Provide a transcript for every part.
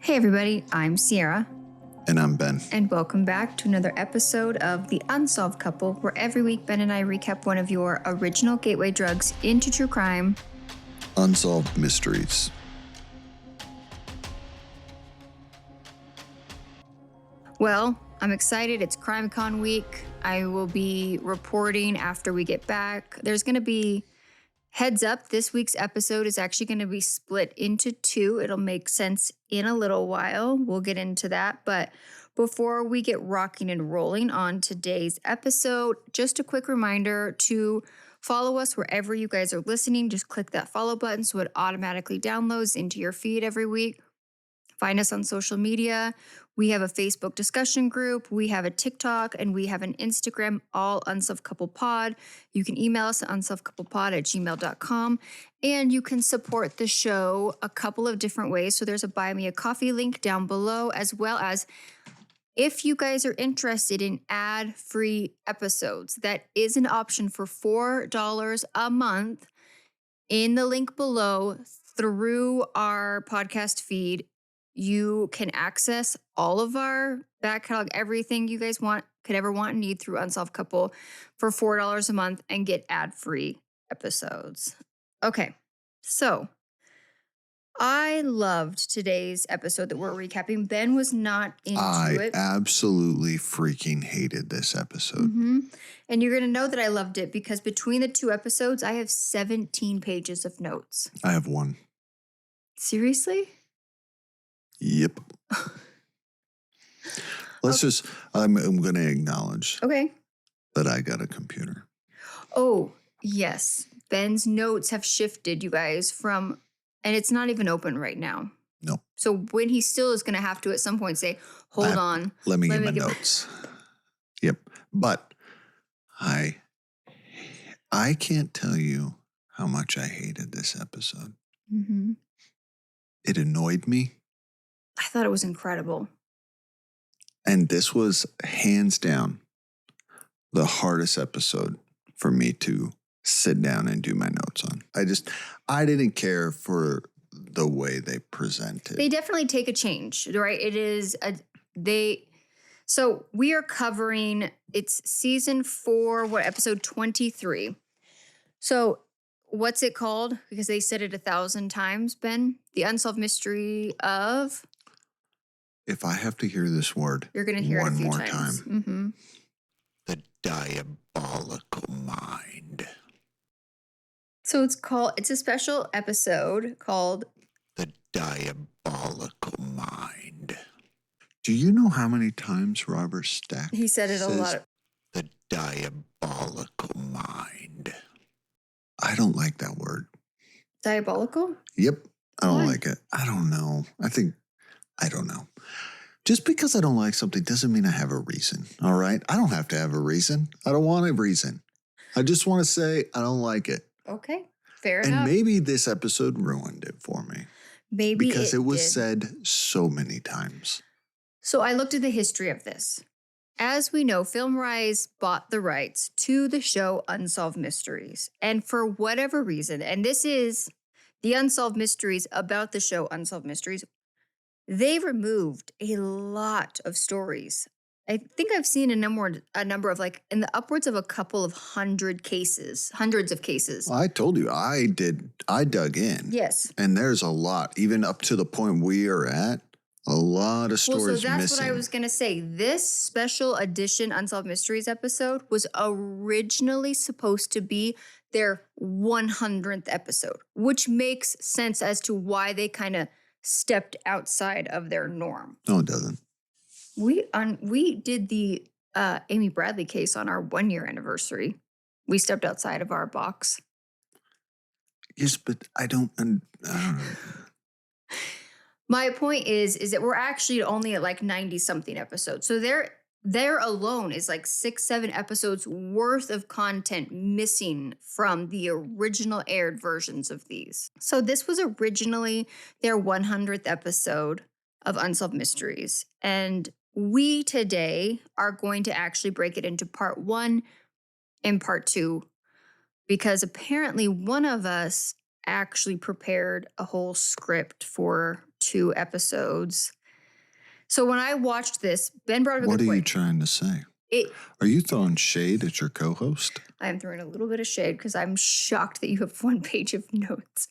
Hey everybody, I'm Sierra. And I'm Ben. And welcome back to another episode of The Unsolved Couple, where every week Ben and I recap one of your original gateway drugs into true crime. Unsolved Mysteries. Well, I'm excited. It's CrimeCon week. I will be reporting after we get back. There's going to be heads up. This week's episode is actually going to be split into two. It'll make sense in a little while. We'll get into that. But before we get rocking and rolling on today's episode, just a quick reminder to follow us wherever you guys are listening. Just click that follow button so it automatically downloads into your feed every week. Find us on social media. We have a Facebook discussion group. We have a TikTok and we have an Instagram, all Unsolved Couple Pod. You can email us at unsolvedcouplepod@gmail.com. And you can support the show a couple of different ways. So there's a Buy Me a Coffee link down below, as well as if you guys are interested in ad-free episodes, that is an option for $4 a month in the link below through our podcast feed. You can access all of our back catalog, everything you guys could ever want and need through Unsolved Couple for $4 a month and get ad-free episodes. Okay, so I loved today's episode that we're recapping. Ben was not into it. I absolutely freaking hated this episode. Mm-hmm. And you're going to know that I loved it because between the two episodes, I have 17 pages of notes. I have one. Seriously? Yep. I'm going to acknowledge that I got a computer. Oh, yes. Ben's notes have shifted, you guys, and it's not even open right now. No. So when he still is going to have to at some point say, hold on. Let me get my notes. Yep. But I can't tell you how much I hated this episode. Mm-hmm. It annoyed me. I thought it was incredible. And this was hands down the hardest episode for me to sit down and do my notes on. I didn't care for the way they presented. They definitely take a change, right? It is so we are covering, it's season 4, episode 23. So what's it called? Because they said it 1,000 times, Ben. The Unsolved Mystery of... If I have to hear this word, you're going to hear it a few more times. time. Mm-hmm. The Diabolical Mind. So it's a special episode called The Diabolical Mind. Do you know how many times Robert Stack he said it a lot? The Diabolical Mind. I don't like that word. Diabolical? Yep. I don't Why? like it. I don't know. I don't know. Just because I don't like something doesn't mean I have a reason. All right. I don't have to have a reason. I don't want a reason. I just want to say I don't like it. Okay. Fair and enough. Maybe this episode ruined it for me. Maybe because it was did. said so many times. So I looked at the history of this. As we know, FilmRise bought the rights to the show Unsolved Mysteries. And for whatever reason, and this is the Unsolved Mysteries about the show Unsolved Mysteries, they removed a lot of stories. I think I've seen a number of like in the upwards of a couple of hundreds of cases. Well, I told you I dug in. Yes. And there's a lot, even up to the point we are at, a lot of stories missing. So that's what I was going to say. This special edition Unsolved Mysteries episode was originally supposed to be their 100th episode, which makes sense as to why they kind of stepped outside of their norm. No, it doesn't. We did the Amy Bradley case on our 1-year anniversary. We stepped outside of our box. Yes, but I don't know. My point is that we're actually only at like 90-something episodes. So there alone is like 6-7 episodes worth of content missing from the original aired versions of these. So this was originally their 100th episode of Unsolved Mysteries. And we today are going to actually break it into part 1 and part 2 because apparently one of us actually prepared a whole script for 2 episodes. So when I watched this, Ben brought up a What good are you point. trying to say? Are you throwing shade at your co-host? I am throwing a little bit of shade because I'm shocked that you have 1 page of notes.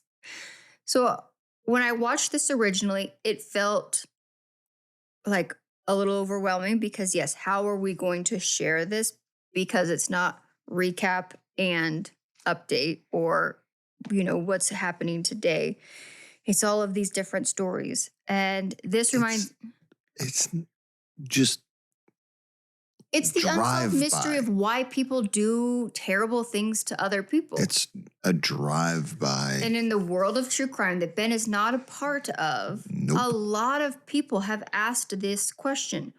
So when I watched this originally, it felt like a little overwhelming because, yes, how are we going to share this? Because it's not recap and update or, what's happening today. It's all of these different stories. And this reminds... It's just It's the unsolved mystery drive-by. of why people do terrible things to other people. It's a drive-by. And in the world of true crime that Ben is not a part of, Nope. a lot of people have asked this question.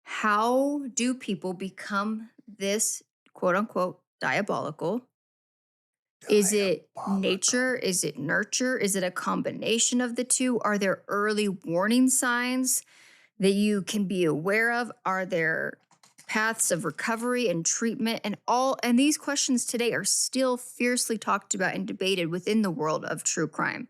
How do people become this quote unquote diabolical? Is it nature? Is it nurture? Is it a combination of the two? Are there early warning signs that you can be aware of? Are there paths of recovery and treatment? And these questions today are still fiercely talked about and debated within the world of true crime.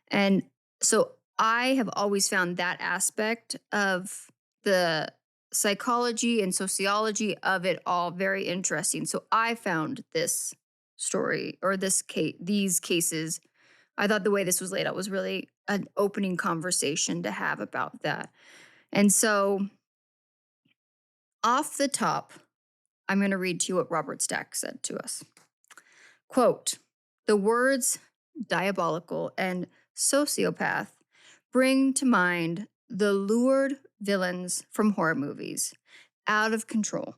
And so I have always found that aspect of the psychology and sociology of it all very interesting. So I found this story or these cases, I thought the way this was laid out was really an opening conversation to have about that. And so off the top, I'm going to read to you what Robert Stack said to us. Quote, "The words diabolical and sociopath bring to mind the lurid villains from horror movies, out of control,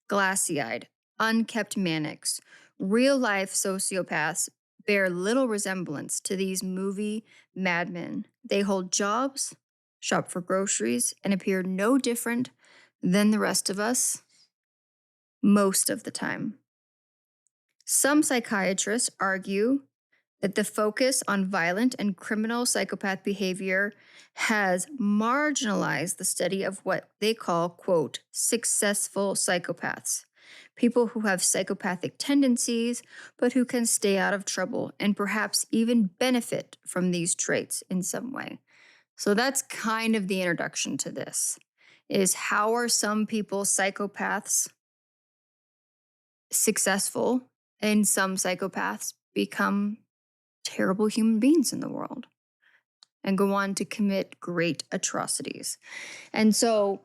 glassy-eyed, unkept manics. Real-life sociopaths bear little resemblance to these movie madmen. They hold jobs, shop for groceries, and appear no different than the rest of us most of the time. Some psychiatrists argue that the focus on violent and criminal psychopath behavior has marginalized the study of what they call, quote, successful psychopaths, people who have psychopathic tendencies, but who can stay out of trouble and perhaps even benefit from these traits in some way." So that's kind of the introduction to this, is how are some people psychopaths successful and some psychopaths become terrible human beings in the world and go on to commit great atrocities. And so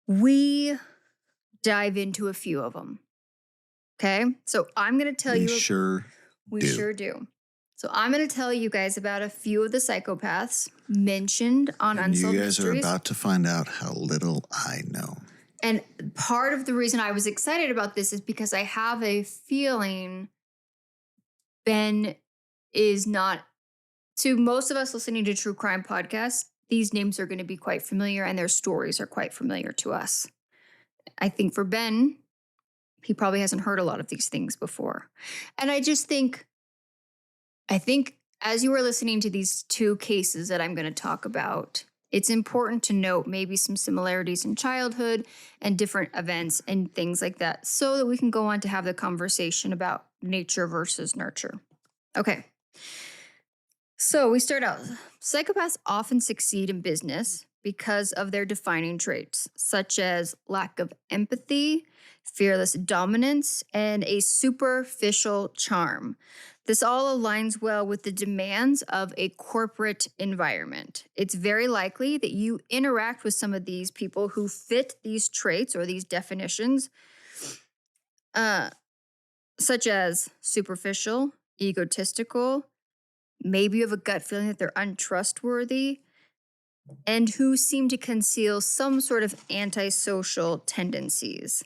we dive into a few of them. Okay? So I'm going to tell you. We sure do. So I'm going to tell you guys about a few of the psychopaths mentioned on Unsolved Mysteries. You guys are about to find out how little I know. And part of the reason I was excited about this is because I have a feeling Ben is not, to most of us listening to true crime podcasts, these names are going to be quite familiar and their stories are quite familiar to us. I think for Ben, he probably hasn't heard a lot of these things before. And I think as you are listening to these 2 cases that I'm going to talk about, it's important to note maybe some similarities in childhood and different events and things like that so that we can go on to have the conversation about nature versus nurture. Okay. So we start out. Psychopaths often succeed in business because of their defining traits, such as lack of empathy, fearless dominance, and a superficial charm. This all aligns well with the demands of a corporate environment. It's very likely that you interact with some of these people who fit these traits or these definitions, such as superficial, egotistical, maybe you have a gut feeling that they're untrustworthy, and who seem to conceal some sort of antisocial tendencies.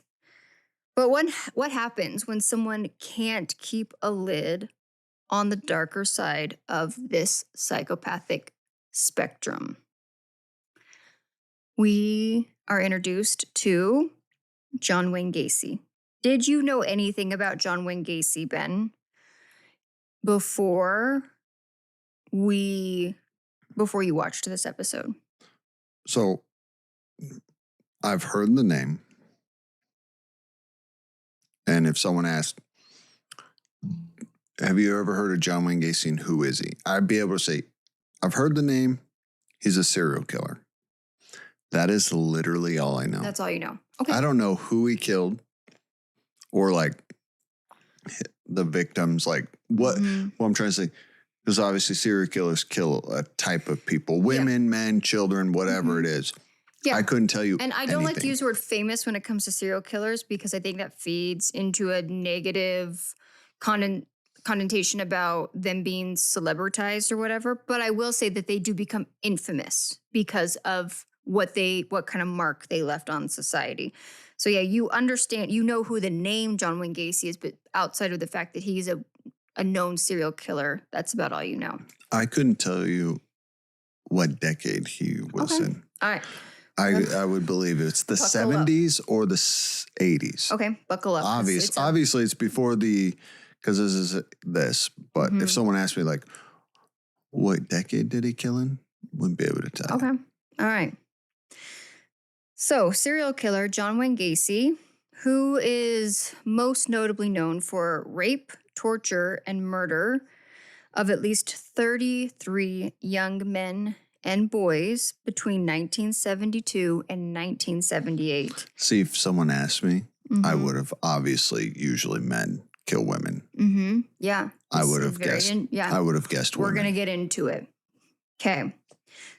But what happens when someone can't keep a lid on the darker side of this psychopathic spectrum? We are introduced to John Wayne Gacy. Did you know anything about John Wayne Gacy, Ben, before you watched this episode? So I've heard the name. And if someone asked, have you ever heard of John Wayne Gacy and who is he? I'd be able to say, I've heard the name He's a serial killer. That is literally all I know. That's all you know. Okay. I don't know who he killed or like the victims, like what I'm trying to say. Because obviously serial killers kill a type of people, women, men, children, whatever it is. Yeah. I couldn't tell you. And I don't like to use the word famous when it comes to serial killers because I think that feeds into a negative connotation about them being celebritized or whatever. But I will say that they do become infamous because of what kind of mark they left on society. So yeah, you understand, you know who the name John Wayne Gacy is, but outside of the fact that he's a known serial killer, that's about all you know. I couldn't tell you what decade he was in. All right. I would believe it's the 70s or the 80s. Okay, buckle up. Obviously, it's before because this is this. But if someone asked me, like, what decade did he kill in? Wouldn't be able to tell you. Okay, all right. So, serial killer John Wayne Gacy, who is most notably known for rape, torture, and murder of at least 33 young men and boys between 1972 and 1978. See, if someone asked me, I would have usually men kill women. Yeah. I would have guessed. I would have guessed women. We're going to get into it. Okay.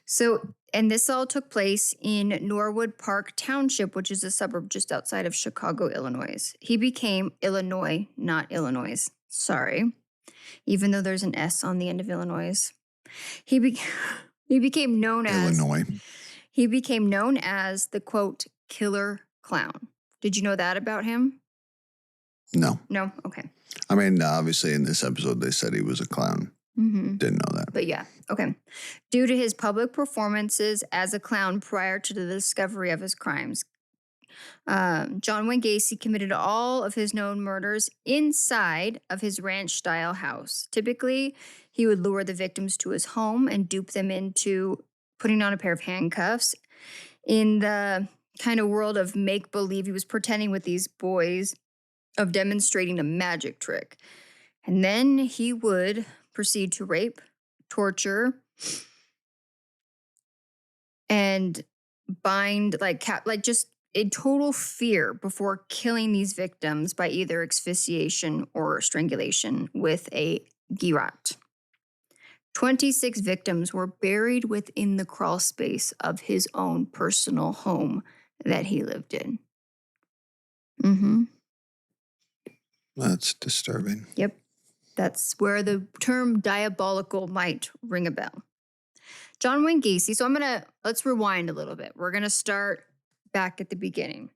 So, and this all took place in Norwood Park Township, which is a suburb just outside of Chicago, Illinois. He became Illinois, not Illinois. Sorry. Even though there's an S on the end of Illinois. He became known as Illinois. He became known as the, quote, killer clown. Did you know that about him? No. No? Okay. I mean, obviously in this episode, they said he was a clown. Didn't know that. But yeah, okay. Due to his public performances as a clown prior to the discovery of his crimes, John Wayne Gacy committed all of his known murders inside of his ranch-style house. Typically, he would lure the victims to his home and dupe them into putting on a pair of handcuffs. In the kind of world of make-believe, he was pretending with these boys of demonstrating a magic trick. And then he would proceed to rape, torture, and bind, just a total fear before killing these victims by either asphyxiation or strangulation with a garrote. 26 victims were buried within the crawl space of his own personal home that he lived in. That's disturbing. Yep. That's where the term diabolical might ring a bell. John Wayne Gacy. So let's rewind a little bit. We're going to start back at the beginning.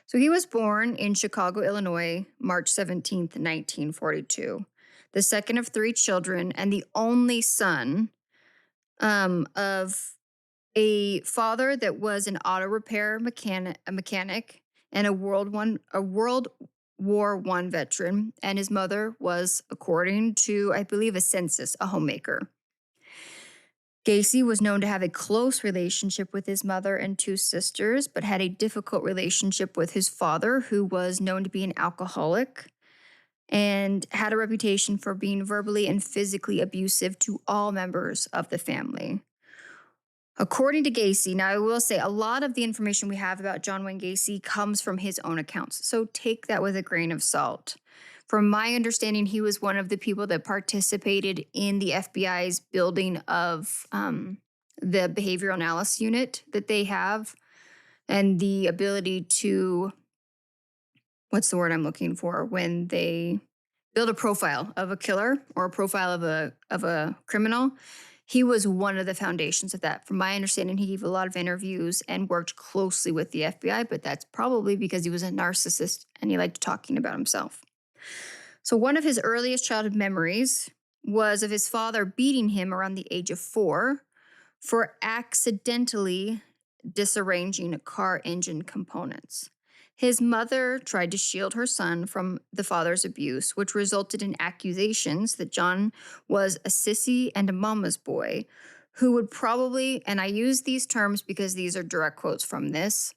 So he was born in Chicago, Illinois, March 17th, 1942. The second of three children and the only son of a father that was an auto repair mechanic and a World War I veteran, and his mother was, according to, I believe, a census, a homemaker. Gacy was known to have a close relationship with his mother and two sisters, but had a difficult relationship with his father, who was known to be an alcoholic and had a reputation for being verbally and physically abusive to all members of the family. According to Gacy, now I will say a lot of the information we have about John Wayne Gacy comes from his own accounts, so take that with a grain of salt. From my understanding, he was one of the people that participated in the FBI's building of the behavioral analysis unit that they have and the ability to, what's the word I'm looking for, when they build a profile of a killer or a profile of a criminal. He was one of the foundations of that. From my understanding, he gave a lot of interviews and worked closely with the FBI, but that's probably because he was a narcissist and he liked talking about himself. So one of his earliest childhood memories was of his father beating him around the age of 4 for accidentally disarranging car engine components. His mother tried to shield her son from the father's abuse, which resulted in accusations that John was a sissy and a mama's boy who would probably, and I use these terms because these are direct quotes from this,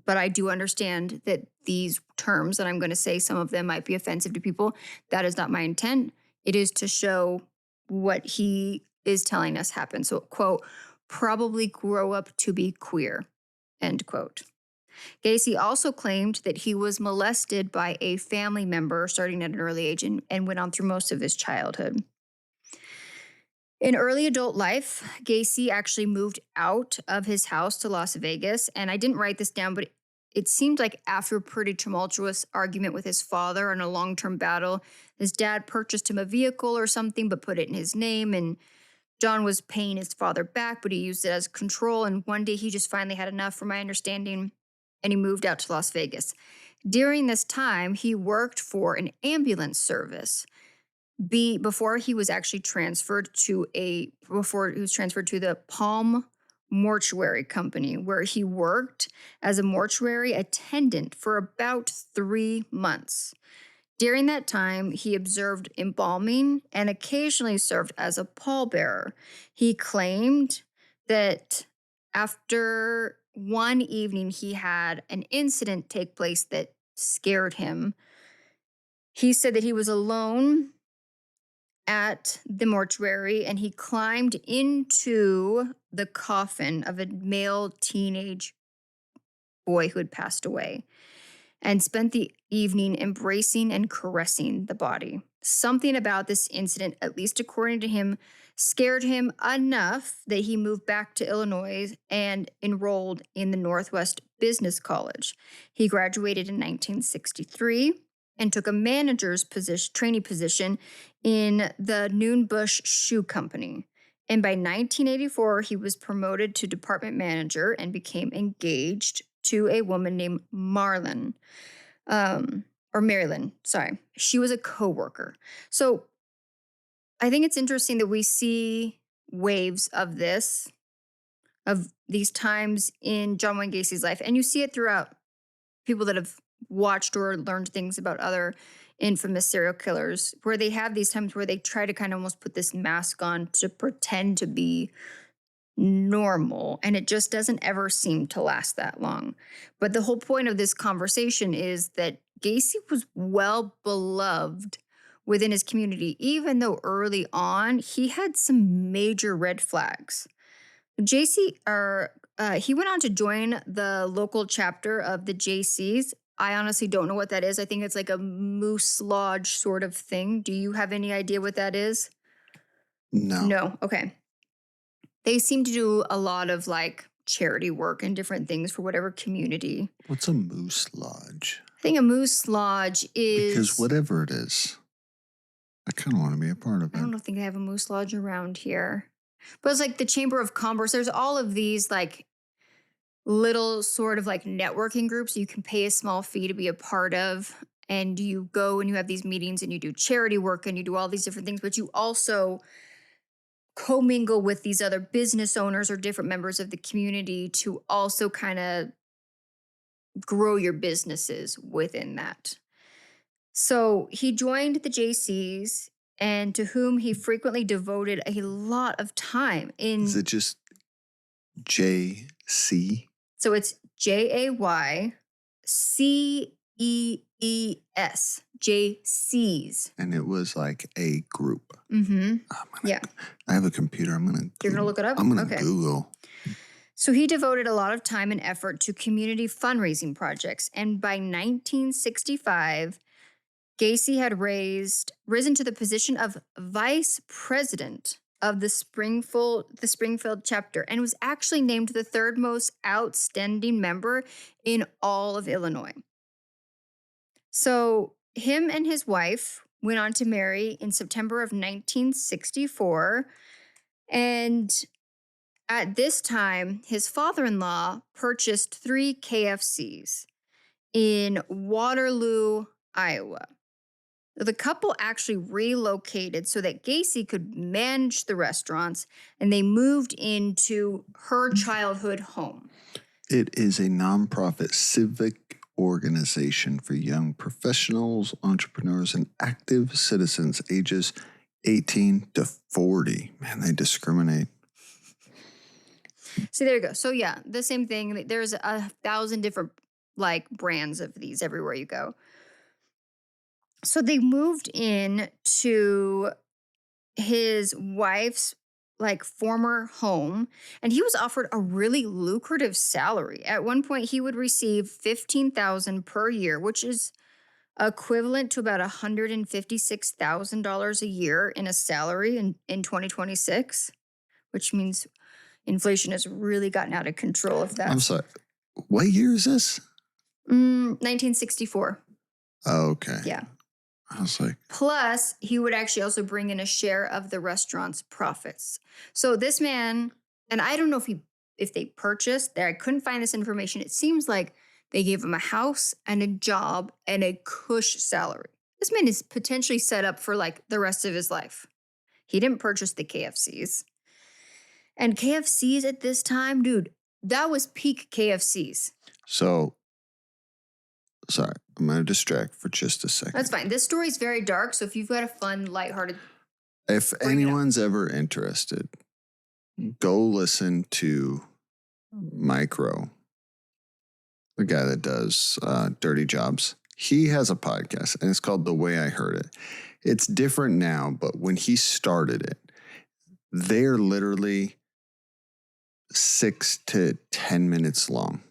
but I do understand that these terms that I'm going to say, some of them might be offensive to people. That is not my intent. It is to show what he is telling us happened. So, quote, probably grow up to be queer, end quote. Gacy also claimed that he was molested by a family member starting at an early age and went on through most of his childhood. In early adult life, Gacy actually moved out of his house to Las Vegas. And I didn't write this down, but it seemed like after a pretty tumultuous argument with his father and a long term battle, his dad purchased him a vehicle or something, but put it in his name. And John was paying his father back, but he used it as control. And one day he just finally had enough, from my understanding, and he moved out to Las Vegas. During this time, he worked for an ambulance service. Before he was actually transferred to the Palm Mortuary Company, where he worked as a mortuary attendant for about 3 months. During that time, he observed embalming and occasionally served as a pallbearer. He claimed that after one evening, he had an incident take place that scared him. He said that he was alone at the mortuary and he climbed into the coffin of a male teenage boy who had passed away and spent the evening embracing and caressing the body. Something about this incident, at least according to him, scared him enough that he moved back to Illinois and enrolled in the Northwest Business College. He graduated in 1963 and took a manager's trainee position in the Noonbush Shoe Company. And by 1984, he was promoted to department manager and became engaged to a woman named Marilyn. Sorry. She was a coworker. So I think it's interesting that we see waves of these times in John Wayne Gacy's life. And you see it throughout people that have watched or learned things about other infamous serial killers, where they have these times where they try to kind of almost put this mask on to pretend to be normal, and it just doesn't ever seem to last that long. But the whole point of this conversation is that Gacy was well beloved within his community, even though early on he had some major red flags. He went on to join the local chapter of the JCs. I honestly don't know what that is. I think it's like a moose lodge sort of thing. Do you have any idea what that is? No. No. Okay. They seem to do a lot of like charity work and different things for whatever community. What's a moose lodge? I think a moose lodge is... Because whatever it is, I kind of want to be a part of it. I don't think they have a moose lodge around here. But it's like the Chamber of Commerce. There's all of these like little sort of like networking groups you can pay a small fee to be a part of. And you go and you have these meetings and you do charity work and you do all these different things. But you also commingle with these other business owners or different members of the community to also kind of grow your businesses within that. So he joined the JCs, and to whom he frequently devoted a lot of time in... Is it just JC? So it's JAYCEES, JCs. And it was like a group. Mm-hmm. Yeah. I have a computer. You're going to look it up? I'm going to Google. So he devoted a lot of time and effort to community fundraising projects. And by 1965, Gacy had risen to the position of vice president of the Springfield chapter, and was actually named the third most outstanding member in all of Illinois. So him and his wife went on to marry in September of 1964. And at this time, his father-in-law purchased 3 KFCs in Waterloo, Iowa. The couple actually relocated so that Gacy could manage the restaurants, and they moved into her childhood home. It is a nonprofit civic organization for young professionals, entrepreneurs, and active citizens ages 18 to 40. Man, they discriminate. See, there you go. So yeah, the same thing. There's 1,000 different like brands of these everywhere you go. So they moved in to his wife's like former home, and he was offered a really lucrative salary. At one point he would receive $15,000 per year, which is equivalent to about $156,000 a year in a salary in 2026, which means inflation has really gotten out of control if I'm that's sorry. What year is this? 1964. Oh, okay. Yeah. I was like, Plus, he would actually also bring in a share of the restaurant's profits. So this man, and I don't know if they purchased there. I couldn't find this information. It seems like they gave him a house and a job and a cush salary. This man is potentially set up for like the rest of his life. He didn't purchase the KFCs. And KFCs at this time, dude, that was peak KFCs. so sorry, I'm going to distract for just a second. That's fine. This story is very dark. So if you've got a fun, lighthearted, If bring it up. anyone's ever interested, go listen to Mike Rowe, the guy that does Dirty Jobs. He has a podcast and it's called The Way I Heard It. It's different now, but when he started it, they're literally 6 to 10 minutes long.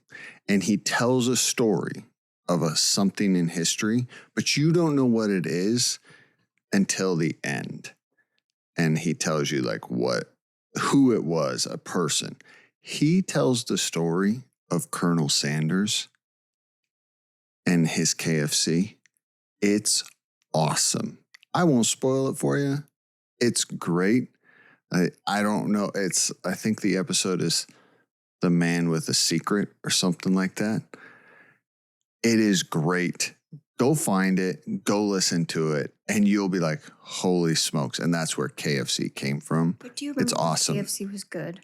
And he tells a story of something in history, but you don't know what it is until the end. And he tells you like who it was, a person. He tells the story of Colonel Sanders and his KFC. It's awesome. I won't spoil it for you. It's great. I don't know. I think the episode is The Man with a Secret or something like that. It is great. Go find it, go listen to it, and you'll be like, holy smokes. And that's where KFC came from. But do you remember It's awesome. KFC was good?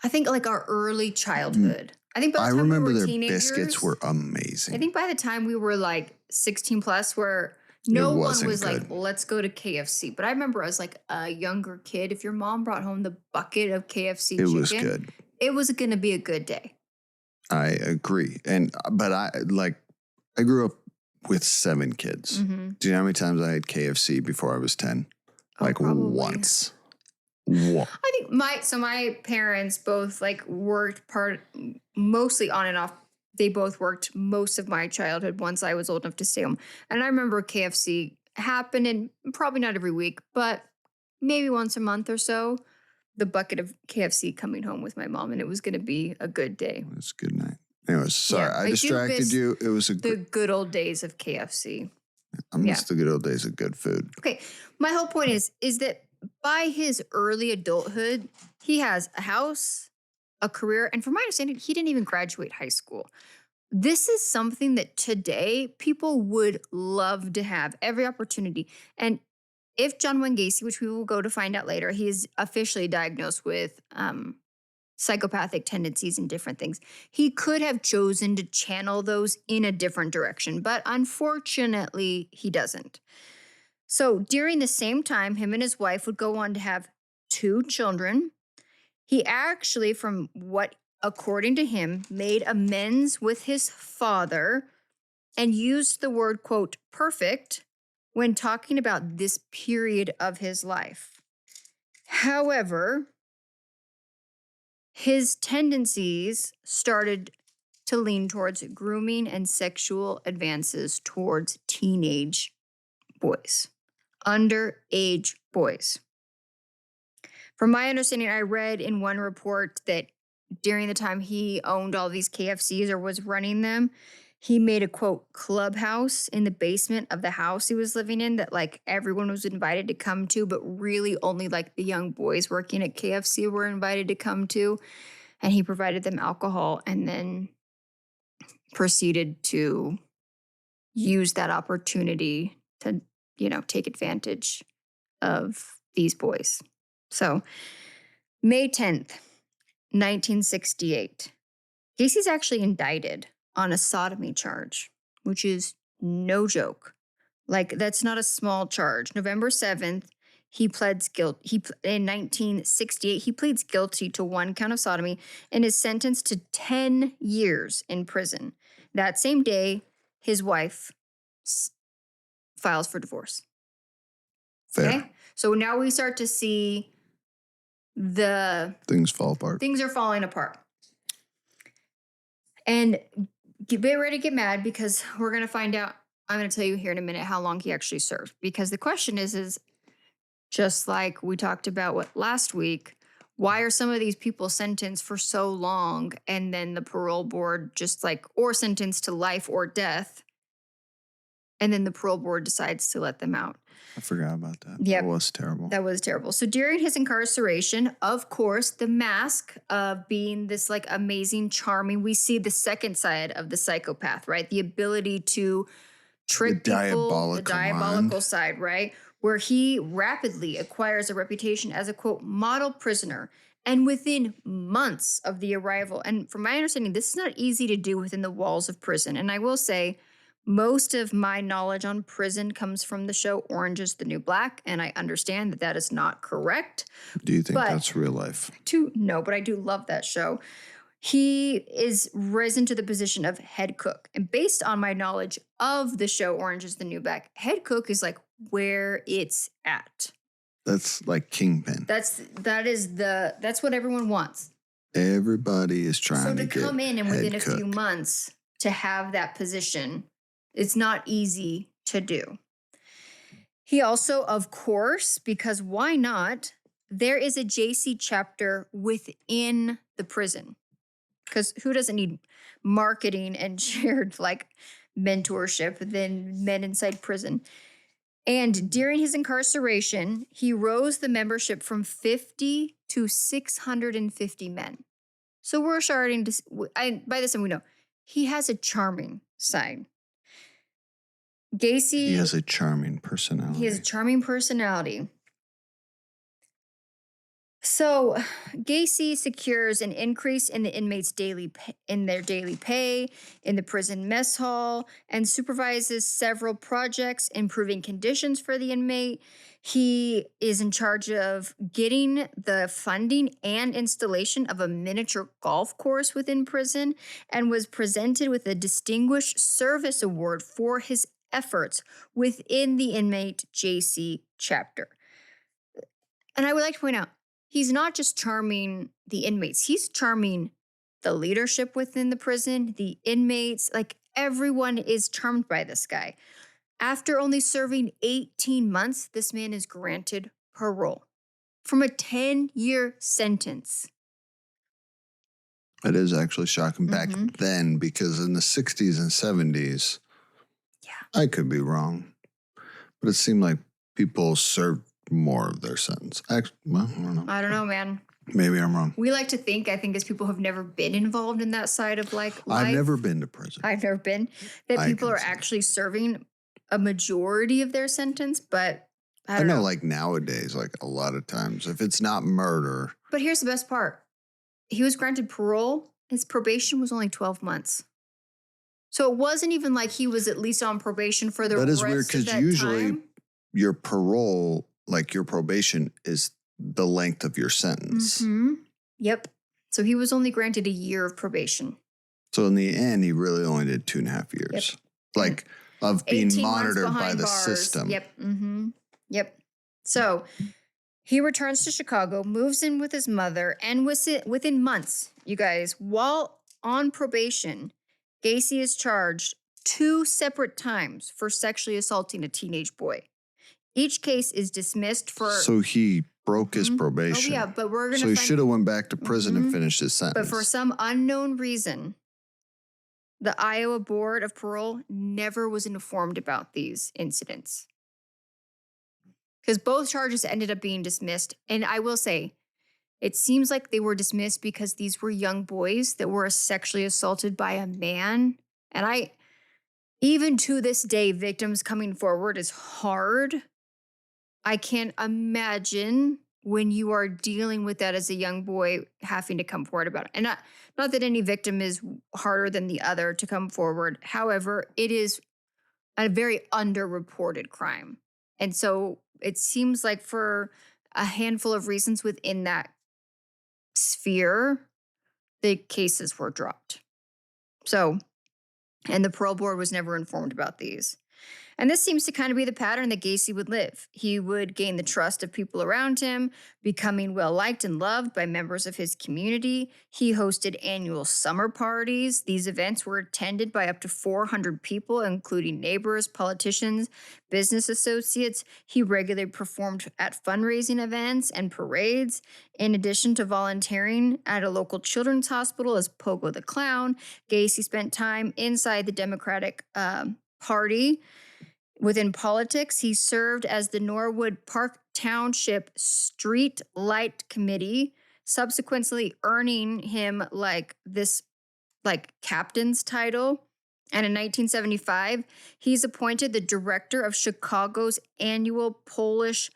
I think like our early childhood. I think by the I time remember we were their teenagers, biscuits were amazing. I think by the time we were like 16 plus, where no one wasn't was like, good. let's go to KFC. But I remember as like a younger kid, if your mom brought home the bucket of KFC It chicken, was good. it was going to be a good day. I agree. But I grew up with 7 kids. Mm-hmm. Do you know how many times I had KFC before I was 10? Like probably. once. I think my parents both like worked mostly on and off. They both worked most of my childhood once I was old enough to stay home. And I remember KFC happened, and probably not every week, but maybe once a month or so, the bucket of KFC coming home with my mom, and it was going to be a good day. It was a good night. Anyways, sorry, Yeah, I I do distracted miss you. It was The good old days of KFC. I miss the good old days of good food. Okay, my whole point is that by his early adulthood, he has a house, a career, and from my understanding, he didn't even graduate high school. This is something that today people would love to have every opportunity. And if John Wayne Gacy, which we will go to find out later, he is officially diagnosed with psychopathic tendencies and different things, he could have chosen to channel those in a different direction. But unfortunately, he doesn't. So during the same time, him and his wife would go on to have 2 children. He actually, from what, according to him, made amends with his father and used the word, quote, perfect when talking about this period of his life. However, his tendencies started to lean towards grooming and sexual advances towards teenage boys, underage boys. From my understanding, I read in one report that during the time he owned all these KFCs or was running them, he made a, quote, clubhouse in the basement of the house he was living in that like everyone was invited to come to, but really only like the young boys working at KFC were invited to come to. And he provided them alcohol and then proceeded to use that opportunity to, take advantage of these boys. So May 10th, 1968, Gacy's actually indicted on a sodomy charge, which is no joke. Like, that's not a small charge. November 7th, he pleads guilty. In 1968, he pleads guilty to 1 count of sodomy and is sentenced to 10 years in prison. That same day, his wife files for divorce. Fair. Okay? So now we start to see things fall apart. Things are falling apart. And get ready to get mad because we're going to find out. I'm going to tell you here in a minute how long he actually served. Because the question is just like we talked about last week, why are some of these people sentenced for so long and then the parole board or sentenced to life or death, and then the parole board decides to let them out? I forgot about that. Yep. That was terrible. That was terrible. So during his incarceration, of course, the mask of being this amazing, charming, we see the second side of the psychopath, right? The ability to trick people, the diabolical side, right? Where he rapidly acquires a reputation as a, quote, model prisoner. And within months of the arrival, and from my understanding, this is not easy to do within the walls of prison. And I will say, most of my knowledge on prison comes from the show Orange is the New Black, and I understand that is not correct. Do you think that's real life? No, but I do love that show. He is risen to the position of head cook. And based on my knowledge of the show Orange is the New Black, head cook is where it's at. That's like kingpin. That's what everyone wants. Everybody is trying to get come in and within a cook. few months to have that position, it's not easy to do. He also, of course, because why not, there is a JC chapter within the prison. Because who doesn't need marketing and shared mentorship than men inside prison? And during his incarceration, he rose the membership from 50 to 650 men. So we're starting to, by this time we know, he has a charming side. Gacy. He has a charming personality. So Gacy secures an increase in the inmates' daily pay, in the prison mess hall, and supervises several projects improving conditions for the inmate. He is in charge of getting the funding and installation of a miniature golf course within prison, and was presented with a Distinguished Service Award for his efforts within the inmate JC chapter. And I would like to point out, he's not just charming the inmates, he's charming the leadership within the prison, the inmates, everyone is charmed by this guy. After only serving 18 months, this man is granted parole from a 10-year sentence. It is actually shocking back then, because in the 60s and 70s, I could be wrong, but it seemed like people served more of their sentence. Actually, well, I don't know. I don't know, man. Maybe I'm wrong. We like to think, I think as people have never been involved in that side of life. I've never been to prison. I've never been. That people are actually serving a majority of their sentence, but I don't know. Nowadays, a lot of times, if it's not murder. But here's the best part. He was granted parole. His probation was only 12 months. So it wasn't even like he was at least on probation for the rest of that time. That is weird, because usually your parole, your probation, is the length of your sentence. Mm-hmm. Yep. So he was only granted a year of probation. So in the end, he really only did 2.5 years. Yep. Of being monitored by the system. Yep. Mm-hmm. Yep. So he returns to Chicago, moves in with his mother, and within months, you guys, while on probation, Gacy is charged 2 separate times for sexually assaulting a teenage boy. Each case is dismissed for... So he broke his probation. Oh, yeah, but we're going to... So he should have went back to prison and finished his sentence. But for some unknown reason, the Iowa Board of Parole never was informed about these incidents. Because both charges ended up being dismissed. And I will say, it seems like they were dismissed because these were young boys that were sexually assaulted by a man. And even to this day, victims coming forward is hard. I can't imagine when you are dealing with that as a young boy having to come forward about it. And not that any victim is harder than the other to come forward. However, it is a very underreported crime. And so it seems like for a handful of reasons within that sphere, the cases were dropped. So, and the parole board was never informed about these. And this seems to kind of be the pattern that Gacy would live. He would gain the trust of people around him, becoming well liked and loved by members of his community. He hosted annual summer parties. These events were attended by up to 400 people, including neighbors, politicians, business associates. He regularly performed at fundraising events and parades. In addition to volunteering at a local children's hospital as Pogo the Clown, Gacy spent time inside the Democratic Party. Within politics, he served as the Norwood Park Township Street Light Committee, subsequently earning him this captain's title. And in 1975, he's appointed the director of Chicago's annual Polish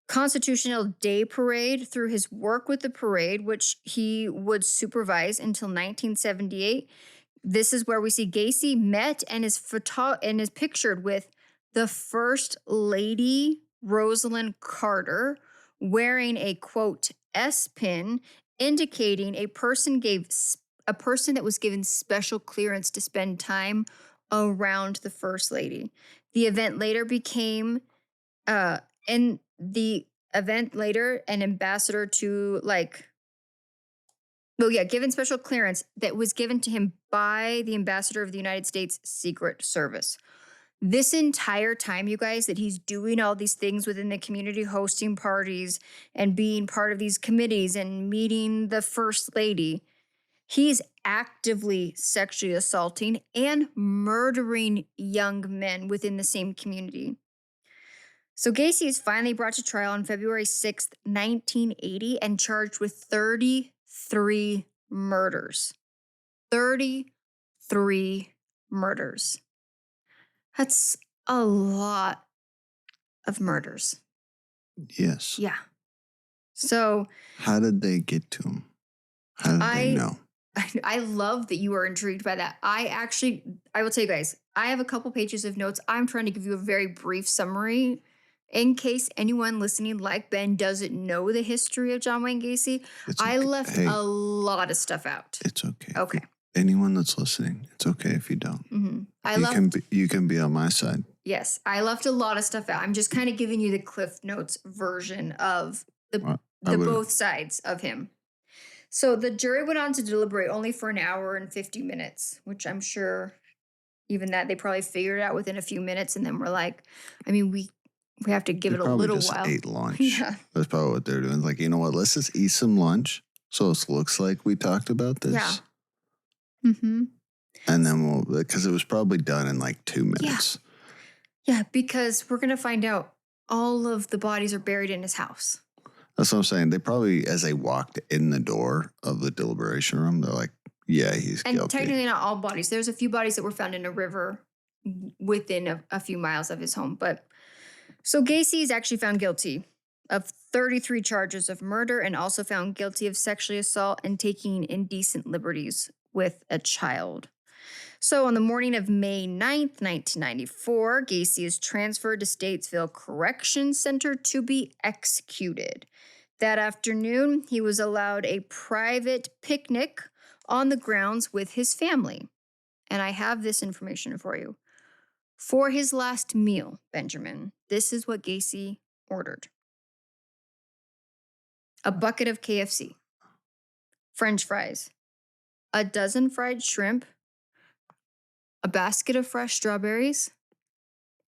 Constitutional Day Parade. Through his work with the parade, which he would supervise until 1978. This is where we see Gacy met and is pictured with the First Lady, Rosalind Carter, wearing a quote S pin, indicating a person that was given special clearance to spend time around the First Lady. The event later became an ambassador to given special clearance that was given to him by the ambassador of the United States Secret Service. This entire time, you guys, that he's doing all these things within the community, hosting parties and being part of these committees and meeting the First Lady, he's actively sexually assaulting and murdering young men within the same community. So Gacy is finally brought to trial on February 6th, 1980, and charged with 33 murders. 33 murders. That's a lot of murders. Yes. Yeah. So how did they get to him? How did they know? I love that you are intrigued by that. I will tell you guys, I have a couple pages of notes. I'm trying to give you a very brief summary in case anyone listening like Ben doesn't know the history of John Wayne Gacy. I left a lot of stuff out. It's okay. Okay. Anyone that's listening, it's okay if you don't. Mm-hmm. You can be on my side. Yes, I left a lot of stuff out. I'm just kind of giving you the Cliff Notes version of the both sides of him. So the jury went on to deliberate only for an hour and 50 minutes, which I'm sure even that they probably figured out within a few minutes, and then we're like, I mean, we have to give it a little while. Probably just ate lunch. Yeah. That's probably what they're doing. Like, you know what? Let's just eat some lunch. So it looks like we talked about this. Yeah. Mm-hmm. And then because it was probably done in like 2 minutes. Yeah, because we're going to find out all of the bodies are buried in his house. That's what I'm saying. They probably, as they walked in the door of the deliberation room, they're like, yeah, he's guilty. And technically not all bodies. There's a few bodies that were found in a river within a few miles of his home. But so Gacy is actually found guilty of 33 charges of murder and also found guilty of sexually assault and taking indecent liberties with a child. So on the morning of May 9th, 1994, Gacy is transferred to Statesville Correction Center to be executed. That afternoon, he was allowed a private picnic on the grounds with his family. And I have this information for you. For his last meal, Benjamin, this is what Gacy ordered. A bucket of KFC, French fries, a dozen fried shrimp, a basket of fresh strawberries,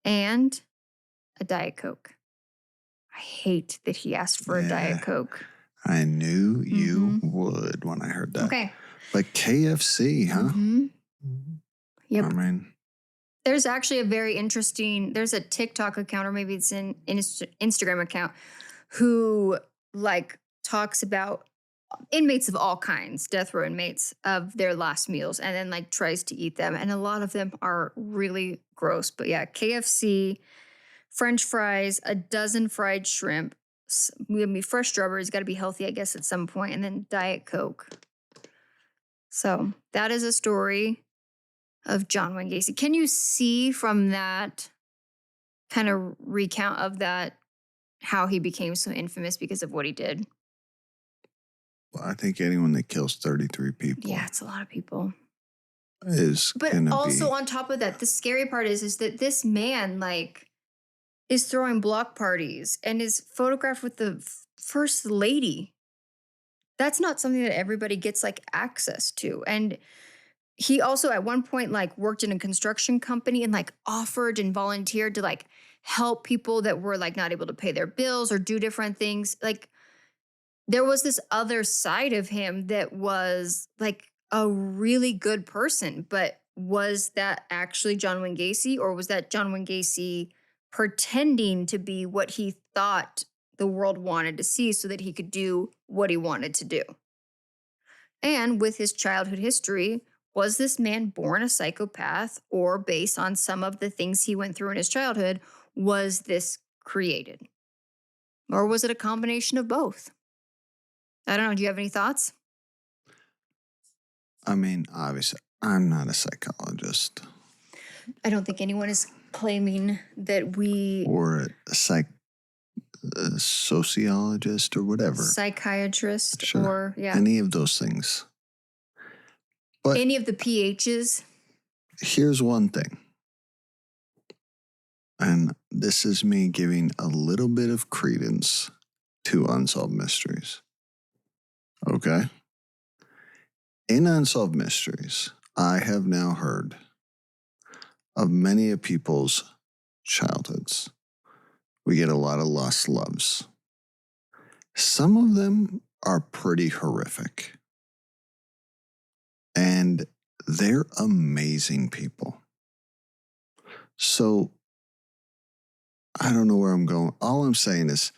and a Diet Coke. I hate that he asked for a Diet Coke. I knew you would when I heard that. Okay. Like KFC, huh? Mm-hmm. Yep. I mean, there's actually there's a TikTok account, or maybe it's an Instagram account, who talks about inmates of all kinds, death row inmates, of their last meals, and then tries to eat them. And a lot of them are really gross. But yeah, KFC, French fries, a dozen fried shrimp, fresh strawberries, got to be healthy, I guess, at some point, and then Diet Coke. So that is a story of John Wayne Gacy. Can you see from that kind of recount of that how he became so infamous because of what he did? Well, I think anyone that kills 33 people. Yeah, it's a lot of people. is But gonna also be. on top of that, the scary part is that this man like is throwing block parties and is photographed with the first lady. That's not something that everybody gets like access to. And he also at one point like worked in a construction company and like offered and volunteered to like help people that were like not able to pay their bills or do different things. Like there was this other side of him that was like a really good person, but was that actually John Wayne Gacy, or was that John Wayne Gacy pretending to be what he thought the world wanted to see so that he could do what he wanted to do? And with his childhood history, was this man born a psychopath, or based on some of the things he went through in his childhood, was this created? Or was it a combination of both? I don't know. Do you have any thoughts? I mean, obviously, I'm not a psychologist I don't think anyone is claiming that we or a sociologist or whatever. psychiatrist Sure. or Any of those things. But any of the PHs. here's one thing. And this is me giving a little bit of credence to Unsolved Mysteries. Okay? In Unsolved Mysteries, I have now heard of many of people's childhoods. We get a lot of lost loves. Some of them are pretty horrific. And they're amazing people. So I don't know where I'm going. All I'm saying is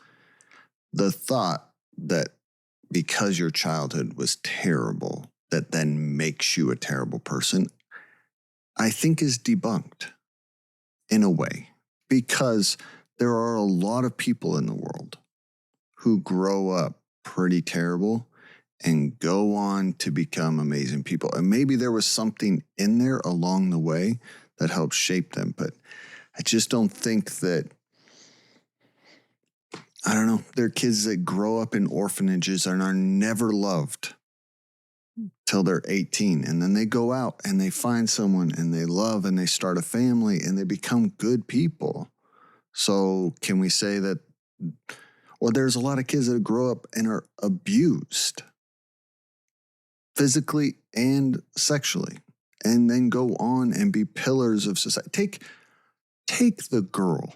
the thought that because your childhood was terrible, that then makes you a terrible person, I think is debunked in a way, because there are a lot of people in the world who grow up pretty terrible and go on to become amazing people. And maybe there was something in there along the way that helped shape them, but I just don't think that, I don't know, there are kids that grow up in orphanages and are never loved till they're 18. And then they go out and they find someone and they love and they start a family and they become good people. So can we say that, or there's a lot of kids that grow up and are abused physically and sexually, and then go on and be pillars of society. Take the girl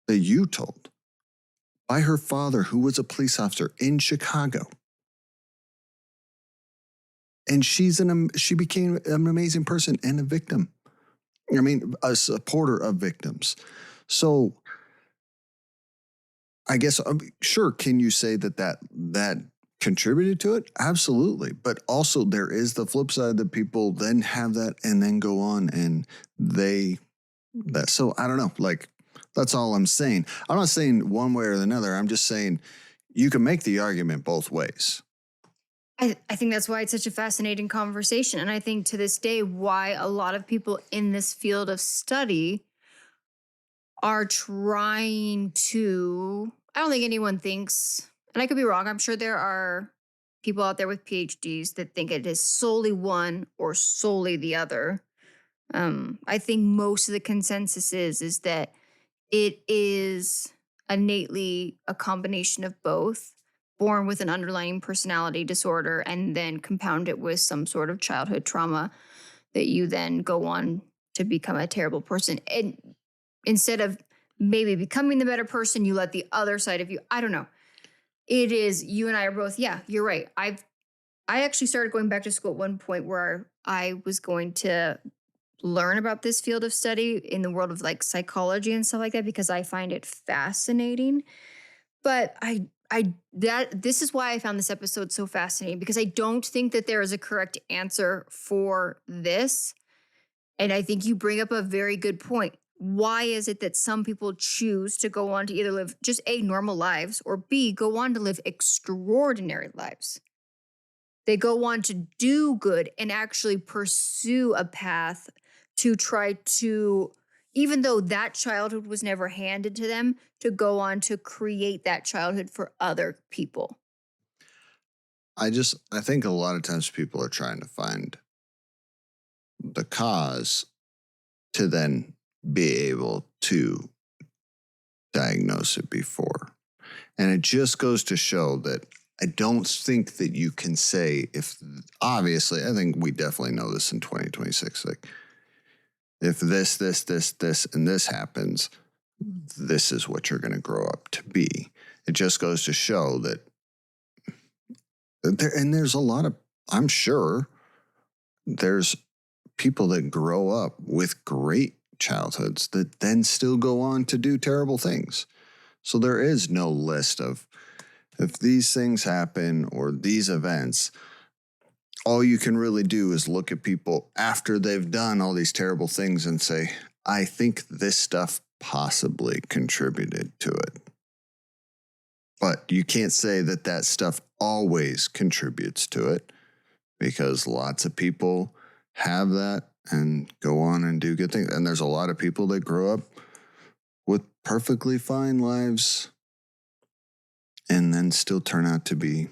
that you told by her father, who was a police officer in Chicago. And she became an amazing person and a victim. I mean, a supporter of victims. So I guess, sure, can you say that contributed to it? Absolutely. But also there is the flip side that people then have that and then go on and so I don't know, like, that's all I'm saying. I'm not saying one way or another. I'm just saying you can make the argument both ways. I think that's why it's such a fascinating conversation. And I think to this day, why a lot of people in this field of study are trying to, I don't think anyone thinks, and I could be wrong, I'm sure there are people out there with PhDs that think it is solely one or solely the other. I think most of the consensus is that it is innately a combination of both, born with an underlying personality disorder, and then compound it with some sort of childhood trauma that you then go on to become a terrible person. And instead of maybe becoming the better person, you let the other side of you, I don't know. It is, you and I are both, yeah, you're right. I actually started going back to school at one point where I was going to learn about this field of study in the world of like psychology and stuff like that, because I find it fascinating. But this is why I found this episode so fascinating, because I don't think that there is a correct answer for this. And I think you bring up a very good point. Why is it that some people choose to go on to either live just A, normal lives, or B, go on to live extraordinary lives? They go on to do good and actually pursue a path to try to, even though that childhood was never handed to them, to go on to create that childhood for other people. I think a lot of times people are trying to find the cause to then be able to diagnose it before. And it just goes to show that I don't think that you can say obviously, I think we definitely know this in 2026, like if this, and this happens, this is what you're going to grow up to be. It just goes to show that there's a lot of, I'm sure there's people that grow up with great childhoods that then still go on to do terrible things. So there is no list of, if these things happen or these events, all you can really do is look at people after they've done all these terrible things and say, I think this stuff possibly contributed to it. But you can't say that that stuff always contributes to it, because lots of people have that and go on and do good things. And there's a lot of people that grow up with perfectly fine lives and then still turn out to be